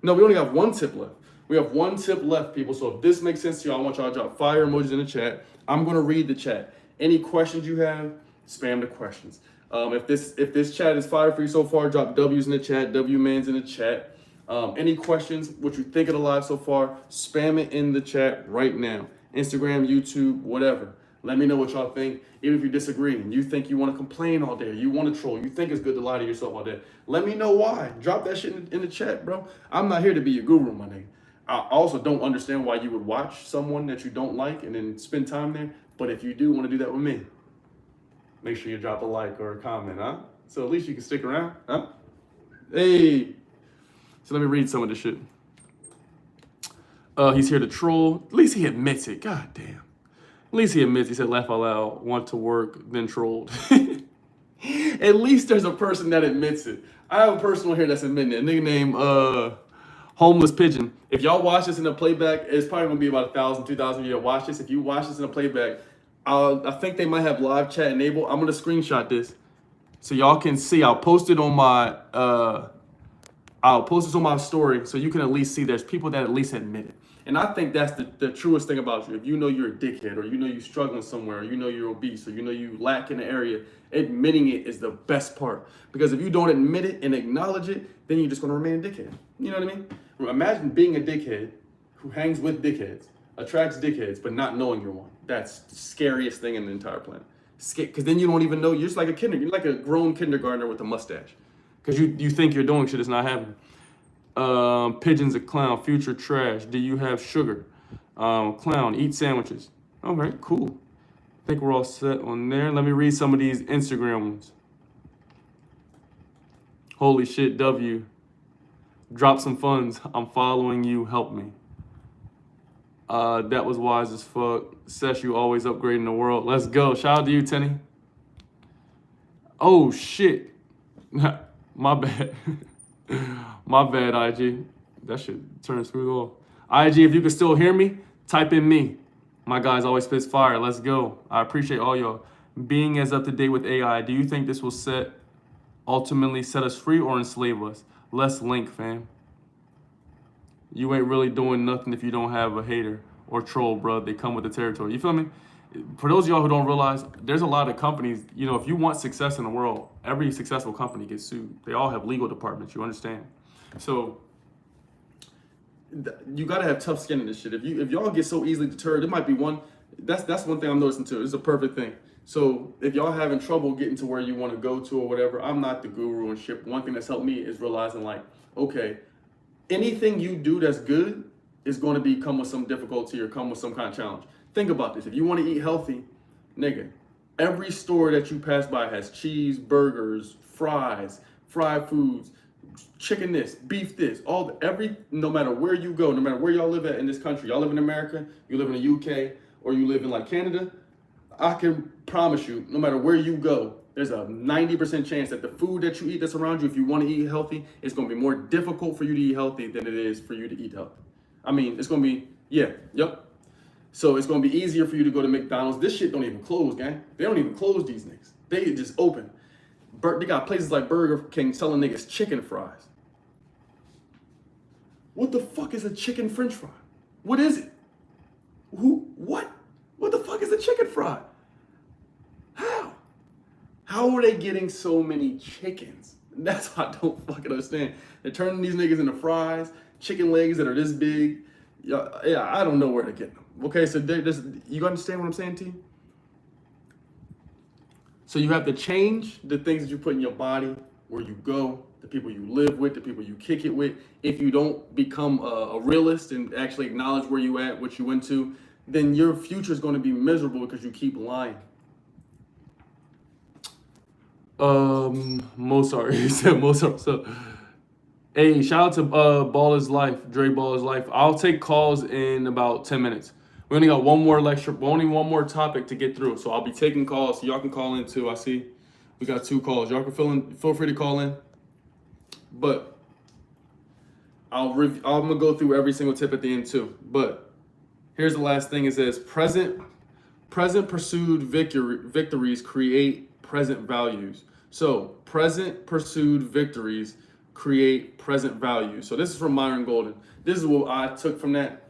only have one tip left. We have one tip left, people. So if this makes sense to you, I want y'all to drop fire emojis in the chat. I'm going to read the chat. Any questions you have, spam the questions. If this chat is fire for you so far, drop W's in the chat, W-mans in the chat. Any questions, what you think of the live so far, spam it in the chat right now. Instagram, YouTube, whatever. Let me know what y'all think. Even if you disagree and you think you want to complain all day, you want to troll, you think it's good to lie to yourself all day, let me know why. Drop that shit in the chat, bro. I'm not here to be your guru, my nigga. I also don't understand why you would watch someone that you don't like and then spend time there. But if you do want to do that with me, make sure you drop a like or a comment, huh? So at least you can stick around, huh? Hey. So let me read some of this shit. He's here to troll. At least he admits it. God damn. At least he admits, he said, laugh out loud, want to work, then trolled. At least there's a person that admits it. I have a person on here that's admitting it. A nigga named Homeless Pigeon. If y'all watch this in a playback, it's probably gonna be about 1,000, 2,000 of you that watch this. If you watch this in a playback, I think they might have live chat enabled. I'm gonna screenshot this so y'all can see. I'll post it on my story so you can at least see there's people that at least admit it. And I think that's the truest thing about you. If you know you're a dickhead, or you know you're struggling somewhere, or you know you're obese, or you know you lack in the area, admitting it is the best part. Because if you don't admit it and acknowledge it, then you're just gonna remain a dickhead. You know what I mean? Imagine being a dickhead who hangs with dickheads, attracts dickheads, but not knowing you're one. That's the scariest thing in the entire planet. Because then you don't even know, you're just like you're like a grown kindergartner with a mustache. Because you think you're doing shit that's not happening. Pigeon's a clown, Future trash. Do you have sugar? Clown, eat sandwiches. All right, cool. I think we're all set on there. Let me read some of these Instagram ones. Holy shit, W. Drop some funds. I'm following you. Help me. That was wise as fuck. Sesh, you always upgrading the world. Let's go. Shout out to you, Tenny. Oh shit. My bad. My bad, IG. That shit turns smooth off. IG, if you can still hear me, type in me. My guys always spits fire. Let's go. I appreciate all y'all. Being as up to date with AI, do you think this will ultimately set us free or enslave us? Let's link, fam. You ain't really doing nothing if you don't have a hater or troll, bro. They come with the territory. You feel me? For those of y'all who don't realize, there's a lot of companies, you know, if you want success in the world, every successful company gets sued. They all have legal departments, you understand? So you gotta have tough skin in this shit. If y'all get so easily deterred, it might be one, that's one thing I'm noticing too. It's a perfect thing. So if y'all having trouble getting to where you want to go to or whatever, I'm not the guru and shit. One thing that's helped me is realizing like, okay, anything you do that's good is going to come with some difficulty or come with some kind of challenge. Think about this. If you want to eat healthy, nigga, every store that you pass by has cheese, burgers, fries, fried foods, chicken this, beef this, no matter where you go, no matter where y'all live at in this country, y'all live in America, you live in the UK, or you live in like Canada, I can promise you, no matter where you go, there's a 90% chance that the food that you eat that's around you, if you want to eat healthy, it's going to be more difficult for you to eat healthy than it is for you to eat healthy. I mean, it's going to be, yep. So it's going to be easier for you to go to McDonald's. This shit don't even close, gang. They don't even close these niggas. They just open. They got places like Burger King selling niggas chicken fries. What the fuck is a chicken french fry? What is it? What? What the fuck is a chicken fry? How? How are they getting so many chickens? That's what I don't fucking understand. They're turning these niggas into fries, chicken legs that are this big. Yeah, I don't know where to get them. Okay, so you understand what I'm saying to you? So you have to change the things that you put in your body, where you go, the people you live with, the people you kick it with. If you don't become a realist and actually acknowledge where you at, what you went to, then your future is going to be miserable because you keep lying. Mozart. He said Mozart. So, hey, shout out to Ball is Life, Dre Ball is Life. I'll take calls in about 10 minutes. We only got one more lecture, only one more topic to get through. So I'll be taking calls. So y'all can call in too. I see we got 2 calls. Y'all can feel free to call in. But I'm gonna go through every single tip at the end too. But here's the last thing. It says present pursued victories create present values. So present pursued victories create present values. So this is from Myron Golden. This is what I took from that.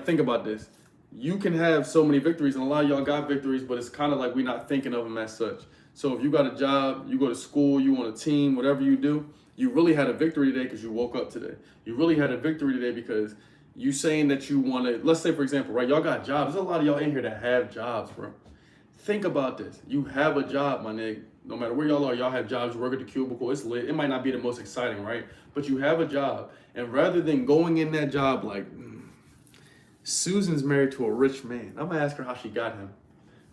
Think about this. You can have so many victories, and a lot of y'all got victories, but it's kind of like we're not thinking of them as such. So if you got a job, you go to school, you on a team, whatever you do, you really had a victory today because you woke up today. You really had a victory today because you saying that you want to, let's say for example, right, y'all got jobs. There's a lot of y'all in here that have jobs, bro. Think about this. You have a job, my nigga. No matter where y'all are, y'all have jobs. You work at the cubicle. It's lit. It might not be the most exciting, right? But you have a job. And rather than going in that job like, Susan's married to a rich man, I'm going to ask her how she got him.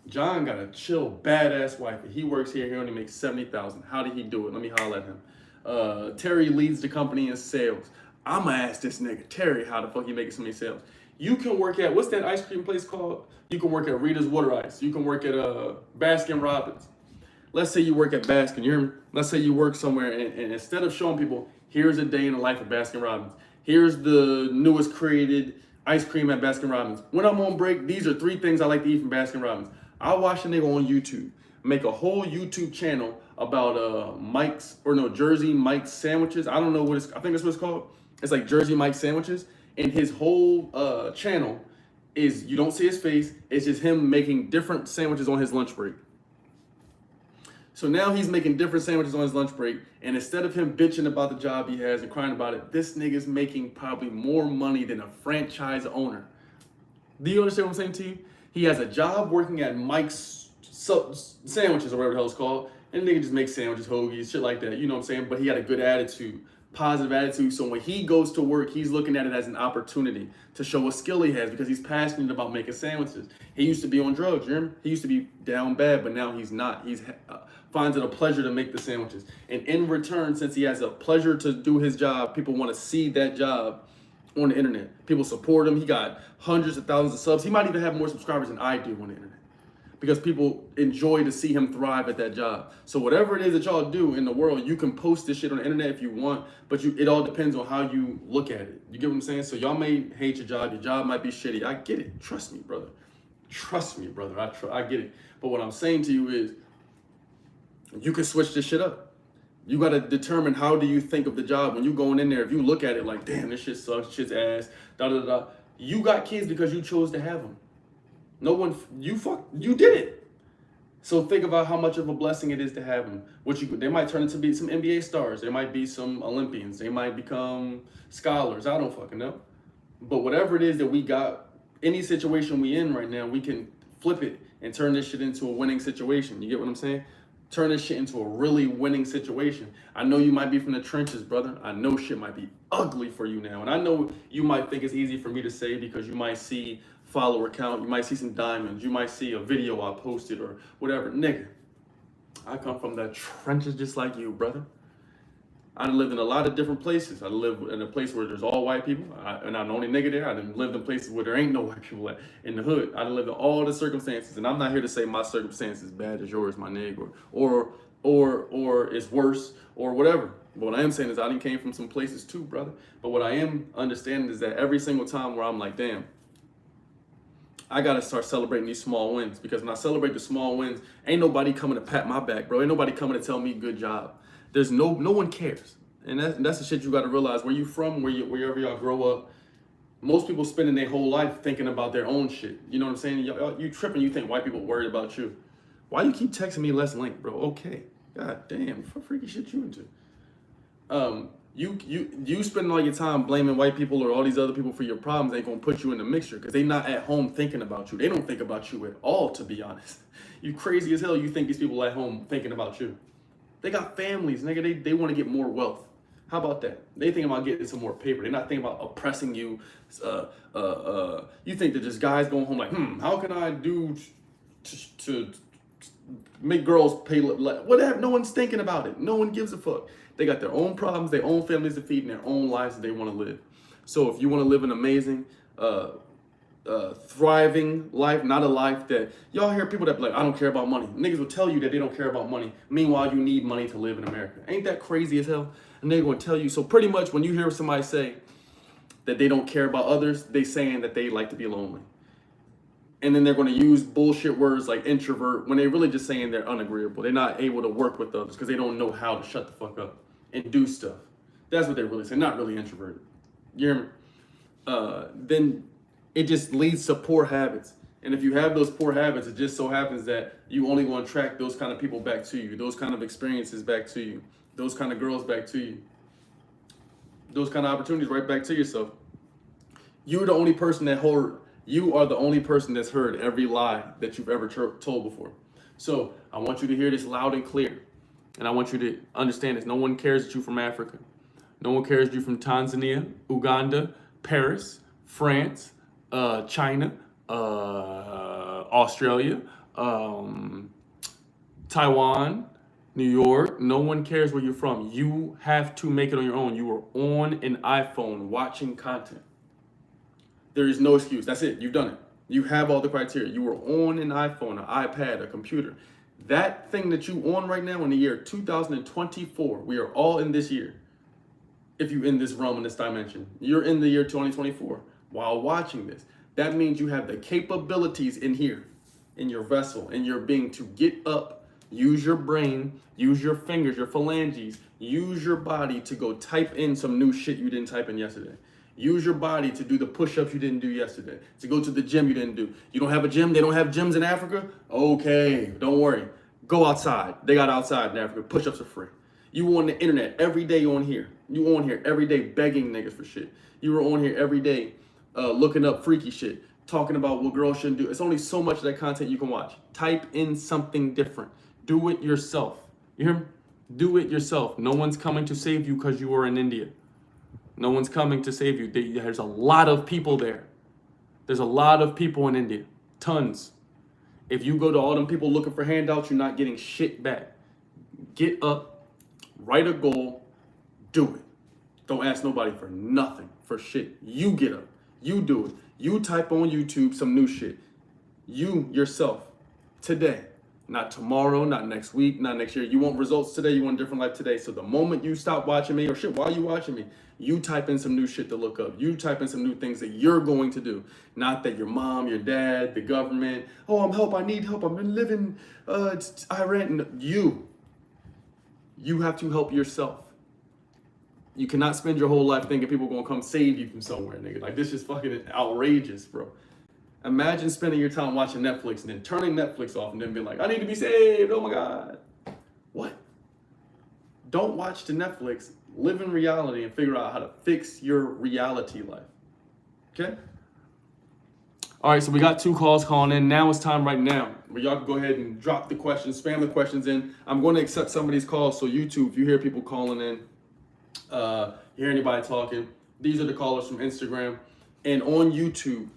John got a chill, badass wife. He works here. He only makes $70,000. How did he do it? Let me holler at him. Terry leads the company in sales. I'm going to ask this nigga, Terry, how the fuck he making so many sales? You can work at, what's that ice cream place called? You can work at Rita's Water Ice. You can work at Baskin Robbins. Let's say you work at Baskin. Let's say you work somewhere, and instead of showing people, here's a day in the life of Baskin Robbins. Here's the newest created ice cream at Baskin Robbins. When I'm on break, these are 3 things I like to eat from Baskin Robbins. I'll watch a nigga on YouTube make a whole YouTube channel about Jersey Mike's sandwiches. I don't know what I think that's what it's called. It's like Jersey Mike's sandwiches. And his whole channel is, you don't see his face. It's just him making different sandwiches on his lunch break. So now he's making different sandwiches on his lunch break. And instead of him bitching about the job he has and crying about it, this nigga's making probably more money than a franchise owner. Do you understand what I'm saying to you? He has a job working at Mike's sandwiches or whatever the hell it's called. And the nigga just makes sandwiches, hoagies, shit like that. You know what I'm saying? But he had a good attitude. Positive attitude. So when he goes to work, he's looking at it as an opportunity to show a skill he has because he's passionate about making sandwiches. He used to be on drugs, you remember? He used to be down bad, but now he's not. He's finds it a pleasure to make the sandwiches. And in return, since he has a pleasure to do his job, people want to see that job on the internet. People support him. He got hundreds of thousands of subs. He might even have more subscribers than I do on the internet, because people enjoy to see him thrive at that job. So whatever it is that y'all do in the world, you can post this shit on the internet if you want, but it all depends on how you look at it. You get what I'm saying? So y'all may hate your job might be shitty. I get it. Trust me, brother. I get it. But what I'm saying to you is, you can switch this shit up. You got to determine, how do you think of the job when you going in there. If you look at it like, damn, this shit sucks, shit's ass, da da da. You got kids because you chose to have them. No one, you did it. So think about how much of a blessing it is to have them. They might turn into be some NBA stars. They might be some Olympians. They might become scholars. I don't fucking know. But whatever it is that we got, any situation we in right now, we can flip it and turn this shit into a winning situation. You get what I'm saying? Turn this shit into a really winning situation. I know you might be from the trenches, brother. I know shit might be ugly for you now. And I know you might think it's easy for me to say because you might see follower count, you might see some diamonds, you might see a video I posted or whatever. Nigga, I come from the trenches just like you, brother. I lived in a lot of different places. I lived in a place where there's all white people, and I'm the only nigga there. I done lived in places where there ain't no white people in the hood. I done lived in all the circumstances, and I'm not here to say my circumstance is bad as yours, my nigga, or it's worse, or whatever. But what I am saying is I done came from some places too, brother. But what I am understanding is that every single time where I'm like, damn, I gotta start celebrating these small wins, because when I celebrate the small wins, ain't nobody coming to pat my back, bro. Ain't nobody coming to tell me good job. There's no one cares, and that's the shit you gotta realize. Where you from, wherever y'all grow up, most people spending their whole life thinking about their own shit. You know what I'm saying? You tripping? You think white people worried about you? Why you keep texting me less link, bro? Okay, god damn, what freaky shit you into? You spending all your time blaming white people or all these other people for your problems ain't gonna put you in the mixture because they not at home thinking about you. They don't think about you at all, to be honest. You crazy as hell. You think these people at home thinking about you? They got families, nigga. They want to get more wealth. How about that? They think about getting some more paper. They're not thinking about oppressing you. You think that just guys going home like, how can I do to make girls pay whatever? No one's thinking about it. No one gives a fuck. They got their own problems, their own families to feed, and their own lives that they want to live. So if you want to live an amazing, thriving life, not a life that y'all hear people that be like, I don't care about money. Niggas will tell you that they don't care about money. Meanwhile, you need money to live in America. Ain't that crazy as hell? And they're going to tell you. So pretty much when you hear somebody say that they don't care about others, they saying that they like to be lonely. And then they're going to use bullshit words like introvert when they're really just saying they're unagreeable. They're not able to work with others because they don't know how to shut the fuck up and do stuff. That's what they're really saying, not really introverted. You hear me? Then it just leads to poor habits. And if you have those poor habits, it just so happens that you only want to attract those kind of people back to you, those kind of experiences back to you, those kind of girls back to you, those kind of opportunities right back to yourself. You're the only person that you are the only person that's heard every lie that you've ever told before. So I want you to hear this loud and clear. And I want you to understand this. No one cares that you're from Africa. No one cares that you're from Tanzania, Uganda, Paris, France, China, Australia, Taiwan, New York. No one cares where you're from. You have to make it on your own. You are on an iPhone watching content. There is no excuse. That's it. You've done it. You have all the criteria. You were on an iPhone, an iPad, a computer. That thing that you on right now in the year 2024, we are all in this year. If you in this realm, in this dimension, you're in the year 2024 while watching this. That means you have the capabilities in here, in your vessel, in your being to get up, use your brain, use your fingers, your phalanges, use your body to go type in some new shit you didn't type in yesterday. Use your body to do the push-ups you didn't do yesterday, to go to the gym you didn't do. You don't have a gym? They don't have gyms in Africa? Okay, don't worry. Go outside. They got outside in Africa. Push-ups are free. You on the internet every day on here. You on here every day begging niggas for shit. You were on here every day looking up freaky shit, talking about what girls shouldn't do. It's only so much of that content you can watch. Type in something different. Do it yourself. You hear me? Do it yourself. No one's coming to save you because you are in India. No one's coming to save you. There's a lot of people there. There's a lot of people in India. Tons. If you go to all them people looking for handouts, you're not getting shit back. Get up, write a goal, do it. Don't ask nobody for nothing, for shit. You get up, you do it. You type on YouTube some new shit. You, yourself, today. Not tomorrow, not next week, not next year. You want results today, you want a different life today. So the moment you stop watching me, or shit, while you watching me, you type in some new shit to look up. You type in some new things that you're going to do. Not that your mom, your dad, the government, I need help, I'm living, Iran. You have to help yourself. You cannot spend your whole life thinking people are gonna come save you from somewhere, nigga. Like, this is fucking outrageous, bro. Imagine spending your time watching Netflix and then turning Netflix off and then being like, I need to be saved, oh my God. What? Don't watch the Netflix, live in reality and figure out how to fix your reality life, okay? All right, so we got 2 calls calling in. Now it's time right now where y'all can go ahead and drop the questions, spam the questions in. I'm going to accept some of these calls, so YouTube, if you hear people calling in, hear anybody talking, these are the callers from Instagram. And on YouTube,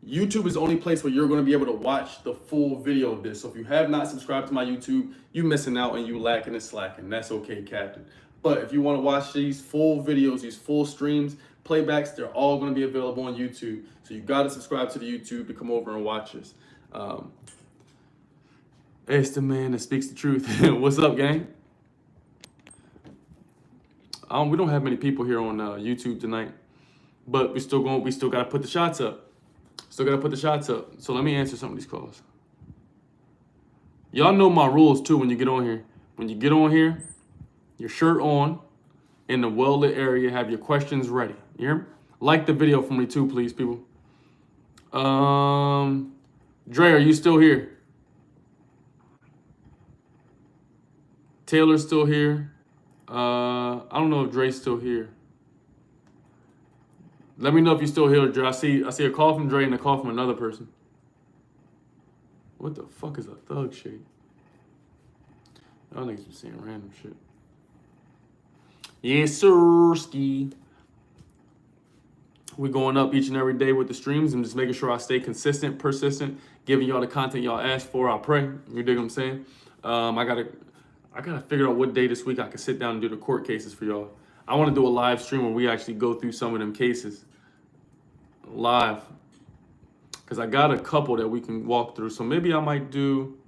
YouTube is the only place where you're going to be able to watch the full video of this. So if you have not subscribed to my YouTube, you missing out and you lacking and slacking. That's okay, Captain. But if you want to watch these full videos, these full streams, playbacks, they're all going to be available on YouTube. So you got to subscribe to the YouTube to come over and watch this. It's the man that speaks the truth. What's up, gang? We don't have many people here on YouTube tonight, but we still got to put the shots up. So let me answer some of these calls. Y'all know my rules too when you get on here. When you get on here, your shirt on, in the well-lit area, have your questions ready. You hear me? Like the video for me too, please, people. Dre, are you still here? Taylor's still here. I don't know if Dre's still here. Let me know if you're still here, Dre. I see a call from Dre and a call from another person. What the fuck is a thug shade? Y'all niggas be saying random shit. Yes, sir, ski. We're going up each and every day with the streams. I'm just making sure I stay consistent, persistent, giving y'all the content y'all asked for. I pray. You dig what I'm saying? I gotta figure out what day this week I can sit down and do the court cases for y'all. I want to do a live stream where we actually go through some of them cases live, because I got a couple that we can walk through. So maybe we might do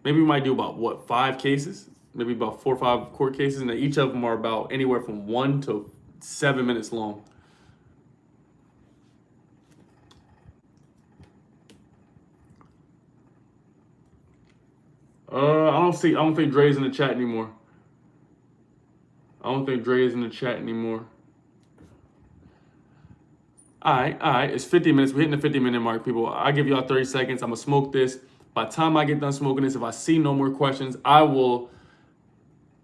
about what, 5 cases, maybe about 4 or 5 court cases, and each of them are about anywhere from 1 to 7 minutes long. I don't think Dre's in the chat anymore. All right. It's 50 minutes. We're hitting the 50-minute mark, people. I give y'all 30 seconds. I'm gonna smoke this. By the time I get done smoking this, if I see no more questions, I will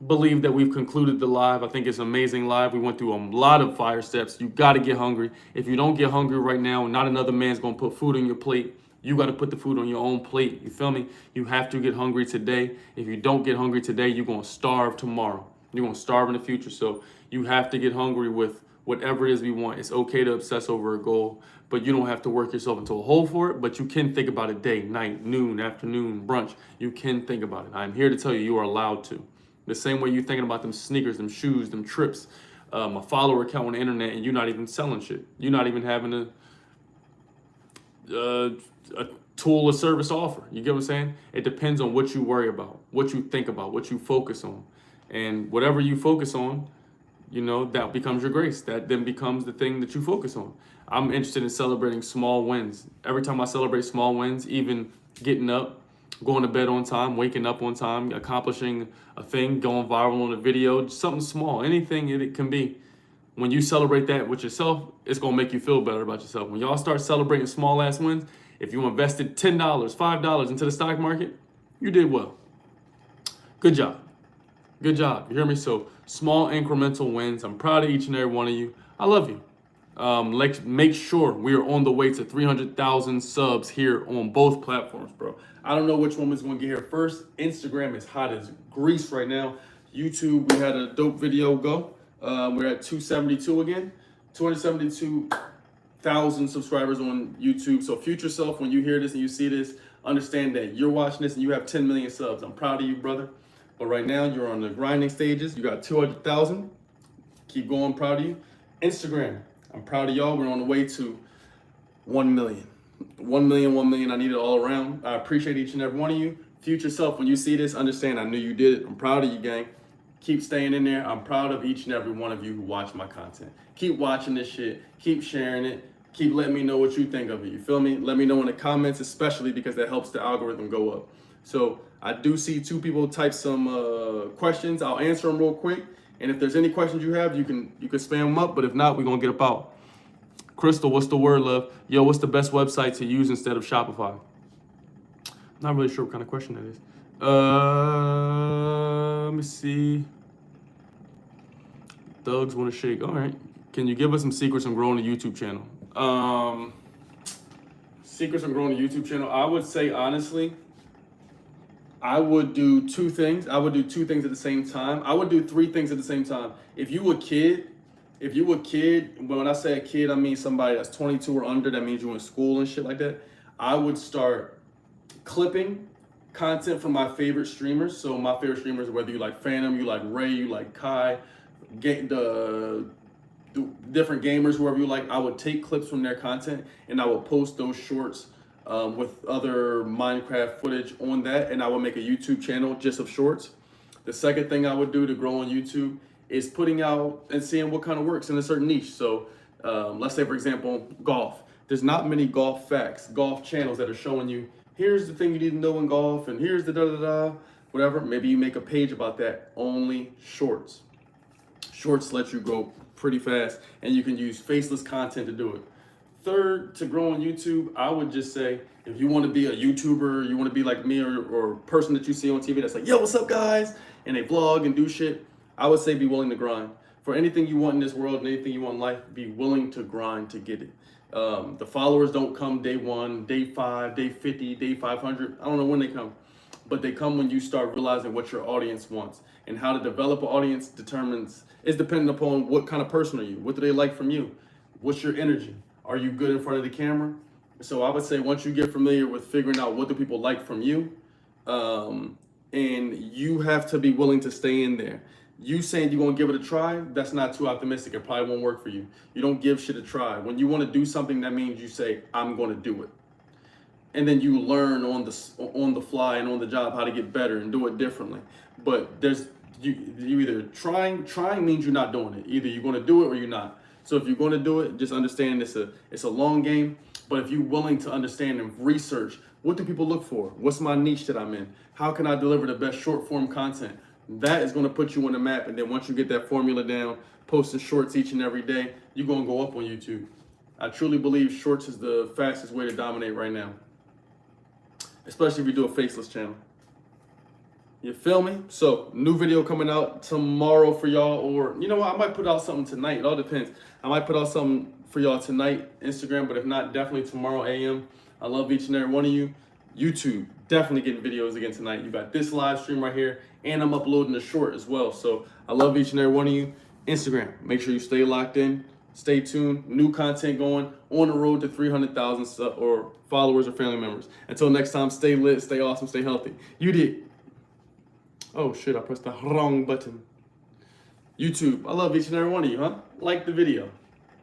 believe that we've concluded the live. I think it's an amazing live. We went through a lot of fire steps. You got to get hungry. If you don't get hungry right now, not another man's gonna put food on your plate. You got to put the food on your own plate. You feel me? You have to get hungry today. If you don't get hungry today, you're gonna starve tomorrow. You're gonna starve in the future. So you have to get hungry with whatever it is we want. It's okay to obsess over a goal, but you don't have to work yourself into a hole for it. But you can think about it day, night, noon, afternoon, brunch. You can think about it. I'm here to tell you, you are allowed to. The same way you're thinking about them sneakers, them shoes, them trips, a follower account on the internet, and you're not even selling shit. You're not even having a tool or service offer. You get what I'm saying? It depends on what you worry about, what you think about, what you focus on. And whatever you focus on, that becomes your grace. That then becomes the thing that you focus on. I'm interested in celebrating small wins. Every time I celebrate small wins, even getting up, going to bed on time, waking up on time, accomplishing a thing, going viral on a video, something small, anything it can be. When you celebrate that with yourself, it's going to make you feel better about yourself. When y'all start celebrating small ass wins, if you invested $10, $5 into the stock market, you did well. Good job. Good job. You hear me? So small incremental wins. I'm proud of each and every one of you. I love you. Make sure we are on the way to 300,000 subs here on both platforms, bro. I don't know which one is going to get here first. Instagram is hot as grease right now. YouTube, we had a dope video go. We're at 272 again. 272,000 subscribers on YouTube. So future self, when you hear this and you see this, understand that you're watching this and you have 10 million subs. I'm proud of you, brother. But right now, you're on the grinding stages. You got 200,000. Keep going, proud of you. Instagram, I'm proud of y'all. We're on the way to 1 million. 1 million, 1 million. I need it all around. I appreciate each and every one of you. Future self, when you see this, understand I knew you did it. I'm proud of you, gang. Keep staying in there. I'm proud of each and every one of you who watch my content. Keep watching this shit. Keep sharing it. Keep letting me know what you think of it. You feel me? Let me know in the comments, especially because that helps the algorithm go up. So I do see 2 people type some questions. I'll answer them real quick. And if there's any questions you have, you can spam them up. But if not, we're going to get up out. Crystal, what's the word, love? Yo, what's the best website to use instead of Shopify? Not really sure what kind of question that is. Let me see. Thugs want to shake. All right. Can you give us some secrets on growing a YouTube channel? Secrets on growing a YouTube channel. I would say, honestly, I would do 2 things. I would do 2 things at the same time. I would do 3 things at the same time. If you a kid, when I say a kid, I mean somebody that's 22 or under. That means you're in school and shit like that. I would start clipping content from my favorite streamers. So my favorite streamers, whether you like Phantom, you like Ray, you like Kai, the different gamers, whoever you like, I would take clips from their content and I would post those shorts with other Minecraft footage on that, and I would make a YouTube channel just of shorts. The second thing I would do to grow on YouTube is putting out and seeing what kind of works in a certain niche. So let's say, for example, golf. There's not many golf facts, golf channels that are showing you, here's the thing you need to know in golf, and here's the da-da-da, whatever. Maybe you make a page about that, only shorts. Shorts let you go pretty fast, and you can use faceless content to do it. Third, to grow on YouTube, I would just say, if you want to be a YouTuber, you want to be like me or a person that you see on TV that's like, yo, what's up, guys? And they vlog and do shit. I would say be willing to grind. For anything you want in this world and anything you want in life, be willing to grind to get it. The followers don't come day 1, day 5, day 50, day 500. I don't know when they come, but they come when you start realizing what your audience wants. And how to develop an audience is dependent upon what kind of person are you? What do they like from you? What's your energy? Are you good in front of the camera? So I would say once you get familiar with figuring out what do people like from you, and you have to be willing to stay in there. You saying you're gonna give it a try, that's not too optimistic. It probably won't work for you. You don't give shit a try. When you want to do something, that means you say, I'm gonna do it. And then you learn on the fly and on the job how to get better and do it differently. But you either trying means you're not doing it. Either you're gonna do it or you're not. So if you're gonna do it, just understand it's a long game. But if you're willing to understand and research, what do people look for? What's my niche that I'm in? How can I deliver the best short form content? That is going to put you on the map. And then once you get that formula down, posting shorts each and every day, you're going to go up on YouTube. I truly believe shorts is the fastest way to dominate right now, especially if you do a faceless channel. You feel me? So new video coming out tomorrow for y'all, or you know what? I might put out something tonight. It all depends. I might put out something for y'all tonight, Instagram, but if not, definitely tomorrow AM. I love each and every one of you. YouTube, definitely getting videos again tonight. You got this live stream right here, and I'm uploading a short as well. So I love each and every one of you. Instagram, make sure you stay locked in, stay tuned. New content going on the road to 300,000 or followers or family members. Until next time, stay lit, stay awesome, stay healthy. You did. Oh shit, I pressed the wrong button. YouTube, I love each and every one of you, huh? Like the video.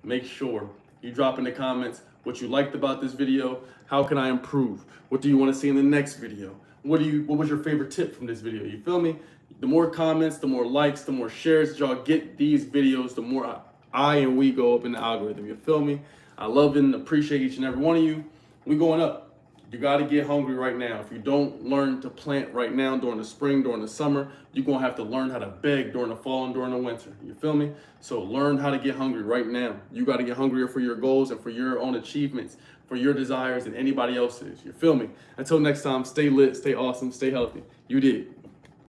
Make sure you drop in the comments what you liked about this video. How can I improve? What do you want to see in the next video? What was your favorite tip from this video? You feel me? The more comments, the more likes, the more shares y'all get these videos, the more I and we go up in the algorithm. You feel me? I love and appreciate each and every one of you. We going up. You got to get hungry right now. If you don't learn to plant right now during the spring, during the summer, you're going to have to learn how to beg during the fall and during the winter. You feel me? So learn how to get hungry right now. You got to get hungrier for your goals and for your own achievements, for your desires and anybody else's. You feel me? Until next time, stay lit, stay awesome, stay healthy. You did.